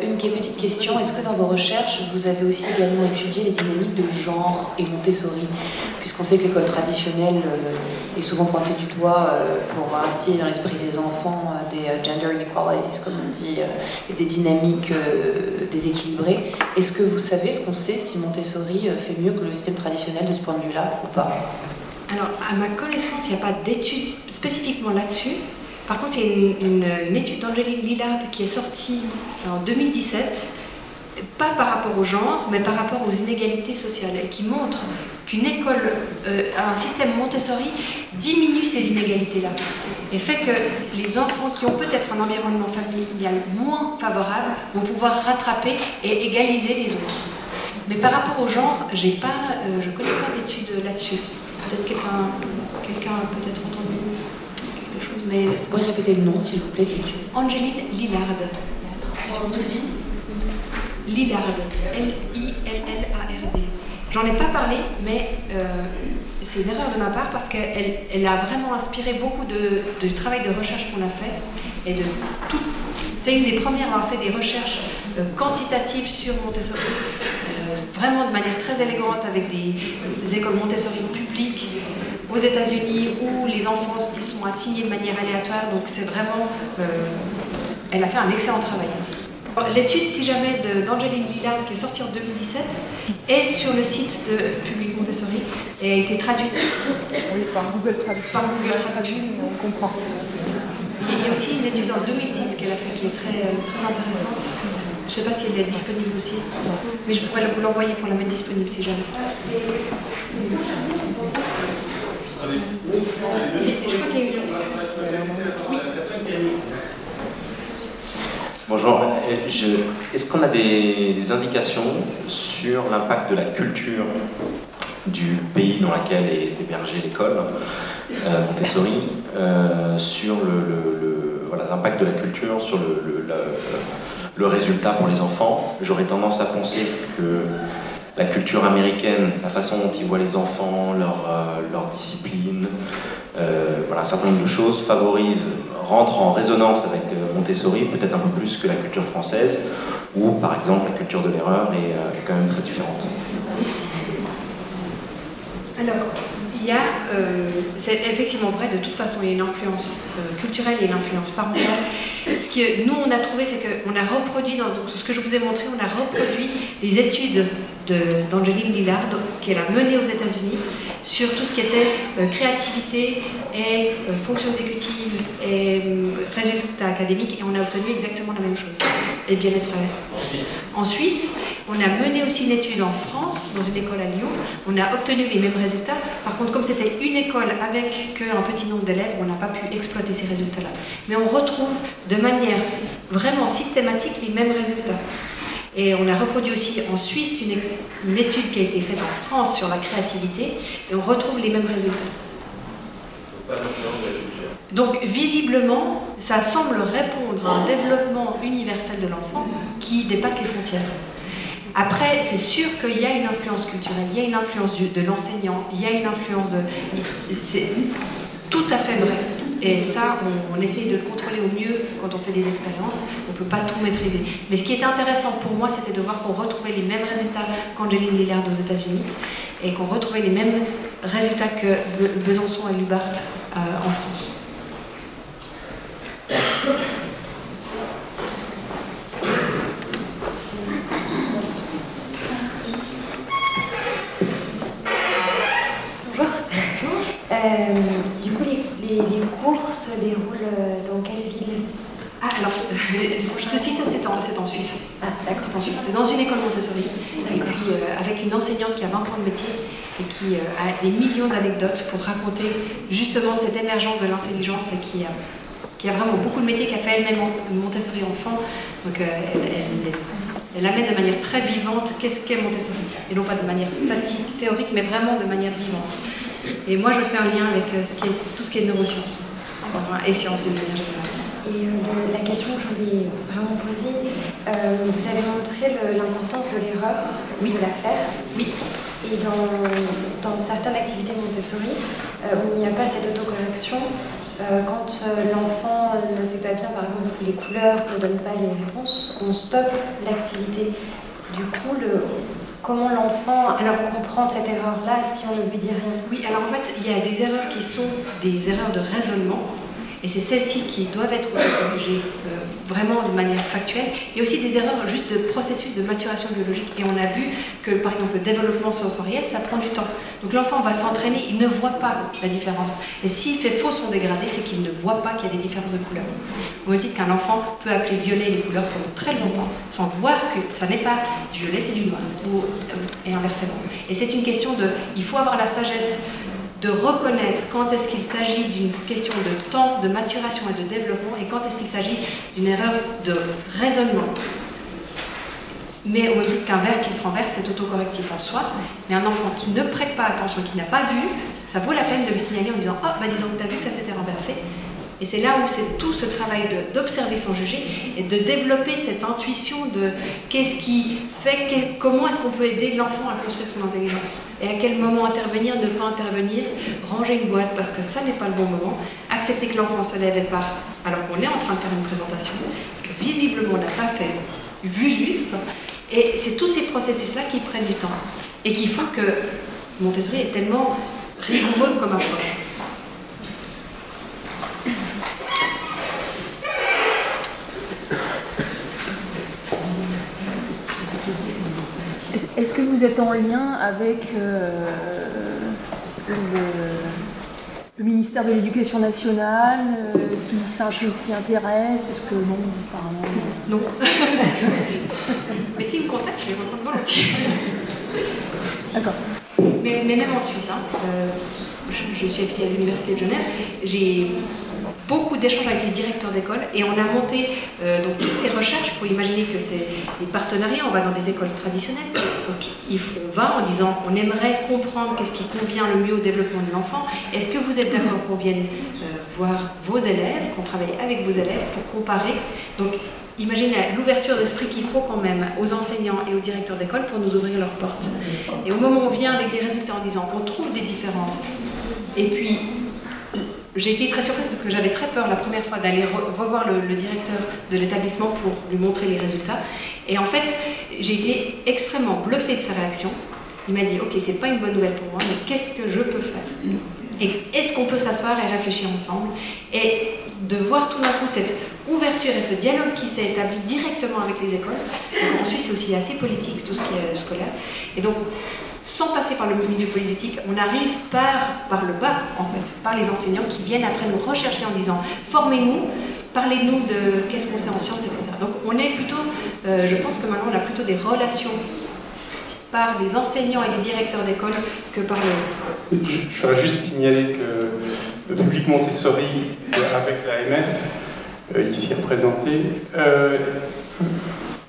Une petite question, est-ce que dans vos recherches, vous avez aussi également étudié les dynamiques de genre et Montessori? Puisqu'on sait que l'école traditionnelle est souvent pointée du doigt pour instiller dans l'esprit des enfants des gender inequalities, comme on dit, et des dynamiques déséquilibrées. Est-ce que vous savez, ce qu'on sait, si Montessori fait mieux que le système traditionnel de ce point de vue-là ou pas? Alors, à ma connaissance, il n'y a pas d'études spécifiquement là-dessus. Par contre, il y a une étude d'Angeline Lillard qui est sortie en 2017, pas par rapport au genre, mais par rapport aux inégalités sociales, et qui montre qu'une école, un système Montessori diminue ces inégalités-là, et fait que les enfants qui ont peut-être un environnement familial moins favorable vont pouvoir rattraper et égaliser les autres. Mais par rapport au genre, je ne connais pas d'études là-dessus. Peut-être quelqu'un a peut-être entendu quelque chose, mais... Vous pourriez répéter le nom, s'il vous plaît, Angeline Lillard. Angeline Lillard. Lillard. J'en ai pas parlé, mais c'est une erreur de ma part parce qu'elle a vraiment inspiré beaucoup du travail de recherche qu'on a fait. Et c'est une des premières à avoir fait des recherches quantitatives sur Montessori, vraiment de manière très élégante avec des écoles Montessori publiques aux États-Unis où les enfants ils sont assignés de manière aléatoire. Donc c'est vraiment... elle a fait un excellent travail. L'étude, si jamais, d'Angeline Lillard, qui est sortie en 2017, est sur le site de Public Montessori et a été traduite par Google Traduction. On comprend. Il y a aussi une étude en 2006 qu'elle a fait qui est très intéressante. Je ne sais pas si elle est disponible aussi, mais je pourrais vous l'envoyer pour la mettre disponible si jamais. Je crois qu'il y a eu... Oui. Bonjour, est-ce qu'on a des indications sur l'impact de la culture du pays dans lequel est hébergée l'école Montessori sur l'impact de la culture sur le résultat pour les enfants? J'aurais tendance à penser que la culture américaine, la façon dont ils voient les enfants, leur discipline, un certain nombre de choses rentrent en résonance avec Montessori, peut-être un peu plus que la culture française, où par exemple la culture de l'erreur est quand même très différente. Alors, c'est effectivement vrai, de toute façon il y a une influence culturelle et une influence parentale. Ce que nous on a trouvé, c'est qu'on a reproduit, donc ce que je vous ai montré, on a reproduit les études d'Angeline Lillard qu'elle a menées aux États-Unis sur tout ce qui était créativité et fonctions exécutives et résultats académiques, et on a obtenu exactement la même chose, et bien-être en Suisse. On a mené aussi une étude en France, dans une école à Lyon. On a obtenu les mêmes résultats. Par contre, comme c'était une école avec qu'un petit nombre d'élèves, on n'a pas pu exploiter ces résultats-là. Mais on retrouve de manière vraiment systématique les mêmes résultats. Et on a reproduit aussi en Suisse une étude qui a été faite en France sur la créativité, et on retrouve les mêmes résultats. Donc visiblement, ça semble répondre à un développement universel de l'enfant qui dépasse les frontières. Après, c'est sûr qu'il y a une influence culturelle, il y a une influence de l'enseignant, il y a une influence de... C'est tout à fait vrai. Et ça, on essaye de le contrôler au mieux quand on fait des expériences. On ne peut pas tout maîtriser. Mais ce qui était intéressant pour moi, c'était de voir qu'on retrouvait les mêmes résultats qu'Angeline Lillard aux États-Unis et qu'on retrouvait les mêmes résultats que Besançon et Lubart en France. Du coup, les cours se déroulent dans quelle ville? Ah, alors, ceci, ça c'est en Suisse. Ah, d'accord. C'est en Suisse. C'est dans une école Montessori. Et puis, avec une enseignante qui a 20 ans de métier et qui a des millions d'anecdotes pour raconter justement cette émergence de l'intelligence et qui a vraiment beaucoup de métiers, qui a fait elle-même Montessori enfant. Donc, elle amène de manière très vivante qu'est-ce qu'est Montessori. Et non pas de manière statique, théorique, mais vraiment de manière vivante. Et moi, je fais un lien avec tout ce qui est neurosciences et sciences d'une manière générale. Et la question que je voulais vraiment poser, vous avez montré l'importance de l'erreur, de la faire. Oui. Et dans certaines activités Montessori, où il n'y a pas cette autocorrection, quand l'enfant ne fait pas bien, par exemple, les couleurs, ne donne pas les réponses, on stoppe l'activité. Du coup, comment l'enfant comprend cette erreur-là si on ne lui dit rien? Oui, alors en fait, il y a des erreurs qui sont des erreurs de raisonnement, et c'est celles-ci qui doivent être corrigées vraiment de manière factuelle, et aussi des erreurs juste de processus de maturation biologique. Et on a vu que, par exemple, le développement sensoriel, ça prend du temps. Donc l'enfant va s'entraîner, il ne voit pas la différence. Et s'il fait faux son dégradé, c'est qu'il ne voit pas qu'il y a des différences de couleurs. On me dit qu'un enfant peut appeler violet les couleurs pendant très longtemps, sans voir que ça n'est pas du violet, c'est du noir, et inversement. Et c'est une question de... Il faut avoir la sagesse de reconnaître quand est-ce qu'il s'agit d'une question de temps, de maturation et de développement, et quand est-ce qu'il s'agit d'une erreur de raisonnement. Mais on me dit qu'un verre qui se renverse, c'est autocorrectif en soi, mais un enfant qui ne prête pas attention, qui n'a pas vu, ça vaut la peine de lui signaler en disant « Oh, bah dis donc, t'as vu que ça s'était renversé ?» Et c'est là où c'est tout ce travail d'observer sans juger et de développer cette intuition de qu'est-ce qui fait, comment est-ce qu'on peut aider l'enfant à construire son intelligence et à quel moment intervenir, ne pas intervenir, ranger une boîte parce que ça n'est pas le bon moment, accepter que l'enfant se lève et part alors qu'on est en train de faire une présentation, que visiblement on n'a pas fait vu juste, et c'est tous ces processus-là qui prennent du temps et qui font que Montessori est tellement rigoureux comme approche. vous êtes en lien avec le ministère de l'Éducation nationale, si ça s'y intéresse, est-ce que non, apparemment non. Mais s'ils me contactent, je les reprends volontiers. D'accord. Mais même en Suisse, je suis affiliée à l'Université de Genève, j'ai beaucoup d'échanges avec les directeurs d'école et on a monté donc toutes ces recherches. Il faut imaginer que c'est des partenariats, on va dans des écoles traditionnelles, donc on va en disant on aimerait comprendre qu'est-ce qui convient le mieux au développement de l'enfant. Est-ce que vous êtes d'accord qu'on vienne voir vos élèves, qu'on travaille avec vos élèves pour comparer? Donc imaginez l'ouverture d'esprit qu'il faut quand même aux enseignants et aux directeurs d'école pour nous ouvrir leurs portes. Et au moment où on vient avec des résultats en disant on trouve des différences, et puis j'ai été très surprise parce que j'avais très peur la première fois d'aller revoir le directeur de l'établissement pour lui montrer les résultats. Et en fait, j'ai été extrêmement bluffée de sa réaction. Il m'a dit « Ok, c'est pas une bonne nouvelle pour moi, mais qu'est-ce que je peux faire ? Et est-ce qu'on peut s'asseoir et réfléchir ensemble ?» Et de voir tout d'un coup cette ouverture et ce dialogue qui s'est établi directement avec les écoles. Donc, en Suisse, c'est aussi assez politique, tout ce qui est scolaire. Et donc, sans passer par le milieu politique, on arrive par le bas, en fait, par les enseignants qui viennent après nous rechercher en disant « Formez-nous, parlez-nous de qu'est-ce qu'on sait en sciences, etc. » Donc on est plutôt, je pense que maintenant on a plutôt des relations par les enseignants et les directeurs d'école que par le... Je voudrais juste signaler que le public Montessori, avec l'AMF, ici représenté,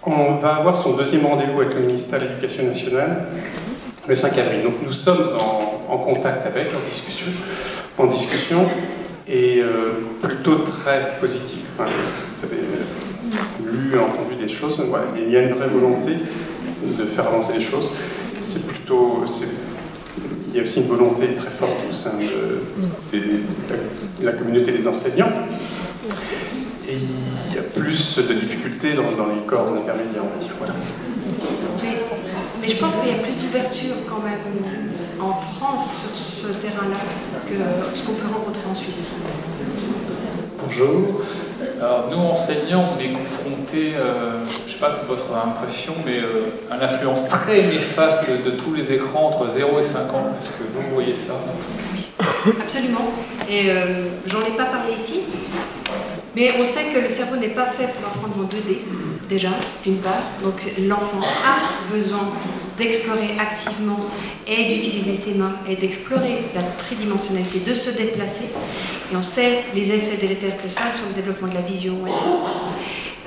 on va avoir son deuxième rendez-vous avec le ministère de l'Éducation nationale le 5 avril. Donc nous sommes en contact avec, en discussion, et plutôt très positif. Enfin, vous avez lu et entendu des choses, mais voilà, il y a une vraie volonté de faire avancer les choses. C'est plutôt... Il y a aussi une volonté très forte au sein de la communauté des enseignants. Et il y a plus de difficultés dans les corps intermédiaires, on va dire. Voilà. Mais je pense qu'il y a plus d'ouverture quand même en France sur ce terrain-là que ce qu'on peut rencontrer en Suisse. Bonjour. Alors nous, enseignants, on est confrontés, je ne sais pas votre impression, mais à l'influence très néfaste de tous les écrans entre 0 et 5 ans. Est-ce que vous voyez ça? Absolument. Et j'en ai pas parlé ici, mais on sait que le cerveau n'est pas fait pour apprendre en 2D, déjà, d'une part. Donc l'enfant a besoin d'explorer activement et d'utiliser ses mains et d'explorer la tridimensionnalité, de se déplacer. Et on sait les effets délétères que ça a sur le développement de la vision, etc.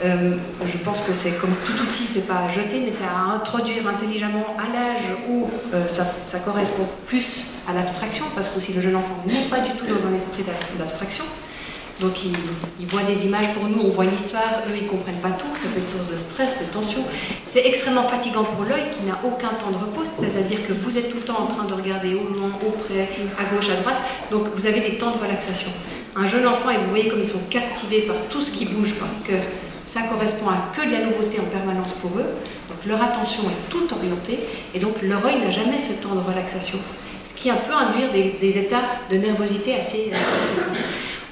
Je pense que c'est comme tout outil, c'est pas à jeter, mais c'est à introduire intelligemment à l'âge où ça correspond plus à l'abstraction, parce que si le jeune enfant n'est pas du tout dans un esprit d'abstraction, donc il voit des images, pour nous on voit une histoire, eux ils comprennent pas tout, ça peut être source de stress, de tension. C'est extrêmement fatigant pour l'œil qui n'a aucun temps de repos, c'est-à-dire que vous êtes tout le temps en train de regarder au loin, au près, à gauche, à droite, donc vous avez des temps de relaxation. Un jeune enfant, et vous voyez comme ils sont captivés par tout ce qui bouge, parce que ça correspond à que de la nouveauté en permanence pour eux, donc leur attention est toute orientée, et donc leur œil n'a jamais ce temps de relaxation, ce qui peut induire des états de nervosité assez conséquents.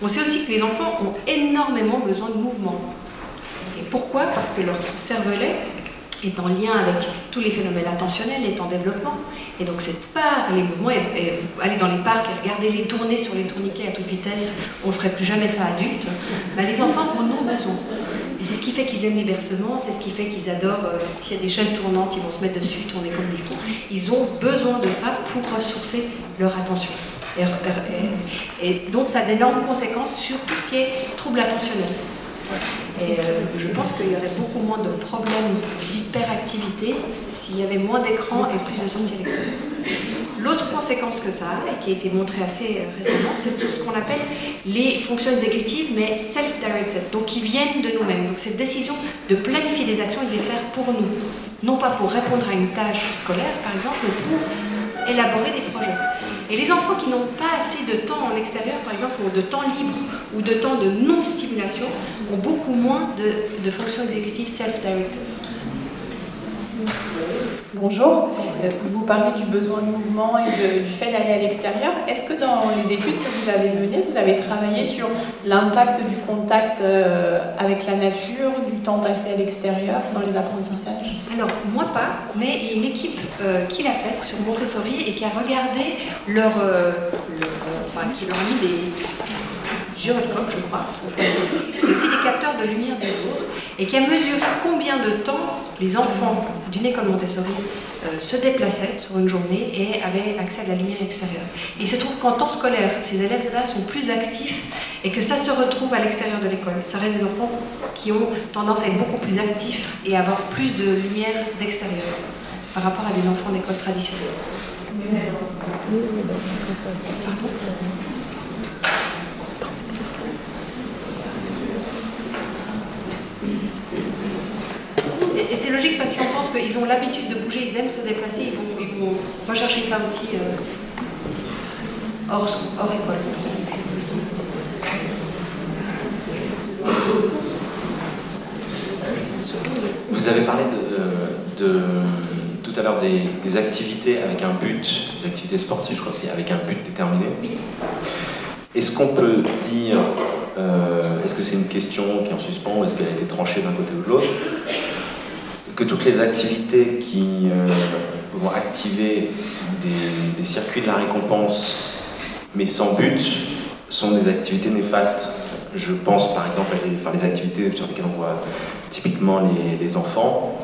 On sait aussi que les enfants ont énormément besoin de mouvement. Et pourquoi? Parce que leur cervelet est en lien avec tous les phénomènes attentionnels, est en développement. Et donc c'est par les mouvements, et aller dans les parcs et regarder les tourner sur les tourniquets à toute vitesse, on ne ferait plus jamais ça adulte, ben, les enfants en ont besoin. Et c'est ce qui fait qu'ils aiment les bercements, c'est ce qui fait qu'ils adorent, s'il y a des chaises tournantes, ils vont se mettre dessus, tourner comme des fous. Ils ont besoin de ça pour ressourcer leur attention. Et donc ça a d'énormes conséquences sur tout ce qui est trouble attentionnel. Et je pense qu'il y aurait beaucoup moins de problèmes d'hyperactivité s'il y avait moins d'écran et plus de sorties à l'extérieur. L'autre conséquence que ça a, et qui a été montrée assez récemment, c'est tout ce qu'on appelle les fonctions exécutives, mais self-directed, donc qui viennent de nous-mêmes. Donc cette décision de planifier des actions et de les faire pour nous. Non pas pour répondre à une tâche scolaire, par exemple, mais pour élaborer des projets. Et les enfants qui n'ont pas assez de temps en extérieur, par exemple, ou de temps libre, ou de temps de non-stimulation, ont beaucoup moins de fonctions exécutives self-directed. Bonjour, vous parlez du besoin de mouvement et du fait d'aller à l'extérieur. Est-ce que dans les études que vous avez menées, vous avez travaillé sur l'impact du contact avec la nature, du temps passé à l'extérieur dans les apprentissages? Alors, moi pas, mais il y a une équipe qui l'a faite sur Montessori et qui a regardé qui leur a mis des gyroscopes, je crois, et aussi des capteurs de lumière du jour, et qui a mesuré combien de temps les enfants d'une école Montessori se déplaçaient sur une journée et avaient accès à de la lumière extérieure. Et il se trouve qu'en temps scolaire, ces élèves-là sont plus actifs et que ça se retrouve à l'extérieur de l'école. Ça reste des enfants qui ont tendance à être beaucoup plus actifs et à avoir plus de lumière d'extérieur par rapport à des enfants d'école traditionnelle. Pardon ? Et c'est logique parce qu'on pense qu'ils ont l'habitude de bouger, ils aiment se déplacer, ils vont rechercher ça aussi hors école. Vous avez parlé tout à l'heure des activités avec un but, des activités sportives, je crois aussi, avec un but déterminé. Est-ce qu'on peut dire, est-ce que c'est une question qui est en suspens ou est-ce qu'elle a été tranchée d'un côté ou de l'autre, que toutes les activités qui vont activer des circuits de la récompense, mais sans but, sont des activités néfastes? Je pense par exemple à les activités sur lesquelles on voit typiquement les enfants,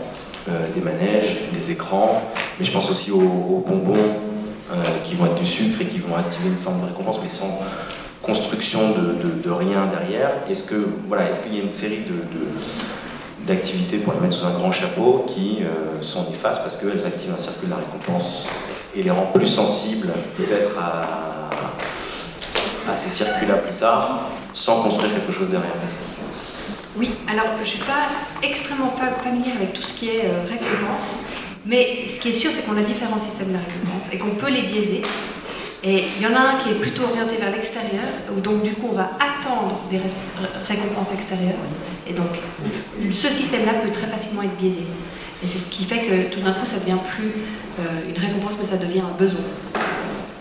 les manèges, les écrans, mais je pense aussi aux bonbons qui vont être du sucre et qui vont activer une forme de récompense, mais sans construction de rien derrière. Est-ce qu'il y a une série d'activités pour les mettre sous un grand chapeau qui sont néfastes parce qu'elles activent un circuit de la récompense et les rendent plus sensibles peut-être à ces circuits-là plus tard, sans construire quelque chose derrière? Oui, alors je ne suis pas extrêmement familière avec tout ce qui est récompense, mais ce qui est sûr, c'est qu'on a différents systèmes de la récompense et qu'on peut les biaiser. Et il y en a un qui est plutôt orienté vers l'extérieur, où donc du coup on va attendre des récompenses extérieures. Et donc ce système-là peut très facilement être biaisé. Et c'est ce qui fait que tout d'un coup ça devient plus une récompense, mais ça devient un besoin.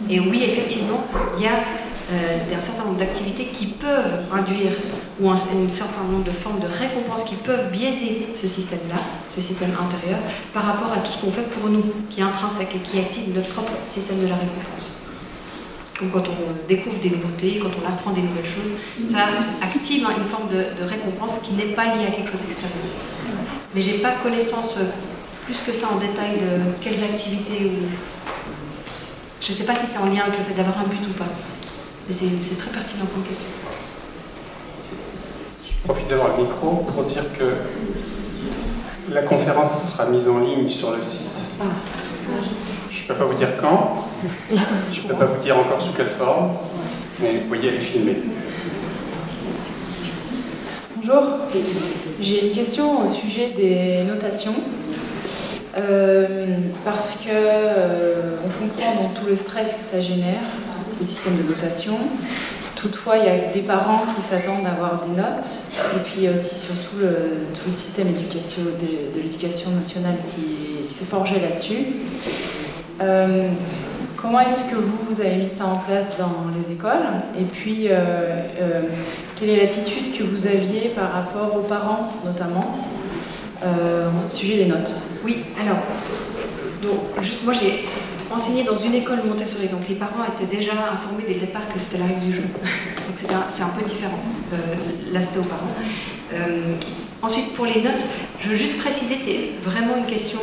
Et oui, effectivement, il y a un certain nombre d'activités qui peuvent induire, ou un certain nombre de formes de récompenses qui peuvent biaiser ce système-là, ce système intérieur, par rapport à tout ce qu'on fait pour nous, qui est intrinsèque et qui active notre propre système de la récompense. Comme quand on découvre des nouveautés, quand on apprend des nouvelles choses, ça active une forme de récompense qui n'est pas liée à quelque chose d'extérieur. Mais j'ai pas connaissance plus que ça en détail de quelles activités ou... Je sais pas si c'est en lien avec le fait d'avoir un but ou pas. Mais c'est très pertinent comme question. Je profite d'avoir le micro pour dire que la conférence sera mise en ligne sur le site. Je ne peux pas vous dire quand, je ne peux pas vous dire encore sous quelle forme, mais vous voyez, elle est filmée. Bonjour, j'ai une question au sujet des notations. Parce que on comprend donc tout le stress que ça génère, le système de notation. Toutefois, il y a des parents qui s'attendent à avoir des notes, et puis aussi surtout tout le système de l'éducation nationale qui s'est forgé là-dessus. Comment est-ce que vous avez mis ça en place dans les écoles? Et puis, quelle est l'attitude que vous aviez par rapport aux parents, notamment, au sujet des notes? Oui, alors, moi j'ai enseigné dans une école Montessori, donc les parents étaient déjà informés dès le départ que c'était la règle du jeu. Donc c'est un peu différent, l'aspect aux parents. Ensuite, pour les notes, je veux juste préciser, c'est vraiment une question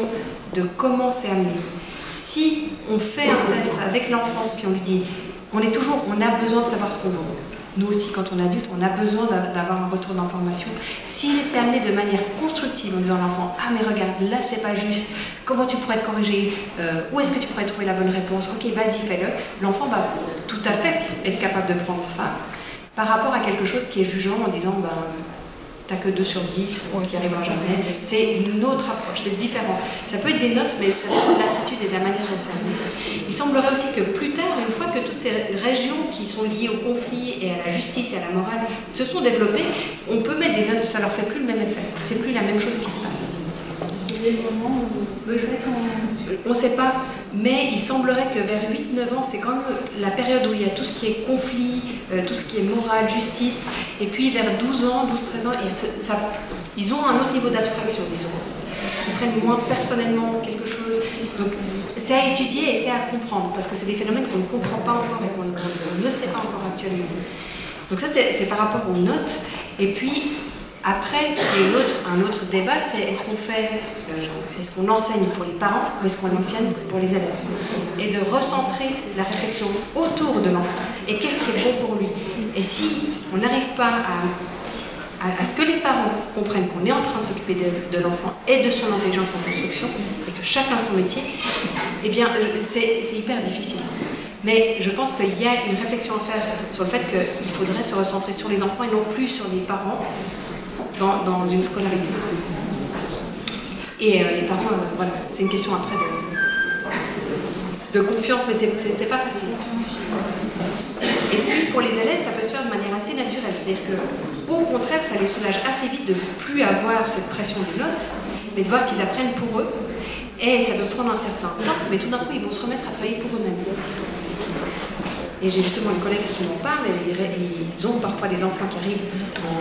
de comment c'est amené. Si on fait un test avec l'enfant, puis on lui dit, on a besoin de savoir ce qu'on veut. Nous aussi, quand on est adulte, on a besoin d'avoir un retour d'information. S'il s'est amené de manière constructive en disant à l'enfant, ah mais regarde, là c'est pas juste, comment tu pourrais te corriger, où est-ce que tu pourrais trouver la bonne réponse, ok vas-y fais-le, l'enfant va tout à fait être capable de prendre ça par rapport à quelque chose qui est jugeant en disant, t'as que 2 sur 10, qui arrivera jamais. C'est une autre approche, c'est différent. Ça peut être des notes, mais ça dépend de l'attitude et de la manière dont c'est amené. Il semblerait aussi que plus tard, une fois que toutes ces régions qui sont liées au conflit et à la justice et à la morale se sont développées, on peut mettre des notes, ça leur fait plus le même effet. C'est plus la même chose qui se passe. C'est le moment où... On ne sait pas, mais il semblerait que vers 8-9 ans, c'est quand même la période où il y a tout ce qui est conflit, tout ce qui est morale, justice, et puis vers 12 ans, 12-13 ans, ils ont un autre niveau d'abstraction, disons. Ils comprennent moins personnellement quelque chose. Donc c'est à étudier et c'est à comprendre, parce que c'est des phénomènes qu'on ne comprend pas encore et qu'on ne sait pas encore actuellement. Donc ça, c'est par rapport aux notes. Et puis, après, il y a un autre débat, c'est est-ce qu'on enseigne pour les parents ou est-ce qu'on enseigne pour les élèves? Et de recentrer la réflexion autour de l'enfant. Et qu'est-ce qui est bon pour lui? Et si on n'arrive pas à ce que les parents comprennent qu'on est en train de s'occuper de l'enfant et de son intelligence en construction, et que chacun son métier, eh bien, c'est hyper difficile. Mais je pense qu'il y a une réflexion à faire sur le fait qu'il faudrait se recentrer sur les enfants et non plus sur les parents dans une scolarité. Et les parents, voilà, c'est une question après de confiance, mais c'est pas facile. Et puis pour les élèves, ça peut se faire de manière assez naturelle, c'est-à-dire qu'au contraire, ça les soulage assez vite de ne plus avoir cette pression des notes, mais de voir qu'ils apprennent pour eux. Et ça peut prendre un certain temps, mais tout d'un coup, ils vont se remettre à travailler pour eux-mêmes. Et j'ai justement une collègue qui m'en parle, ils ont parfois des enfants qui arrivent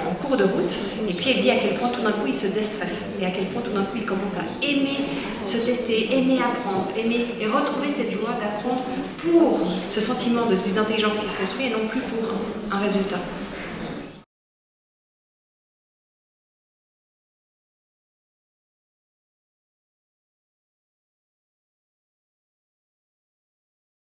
en cours de route, et puis elle dit à quel point tout d'un coup ils se déstressent, et à quel point tout d'un coup ils commencent à aimer se tester, aimer apprendre, aimer et retrouver cette joie d'apprendre pour ce sentiment d'intelligence qui se construit et non plus pour un résultat.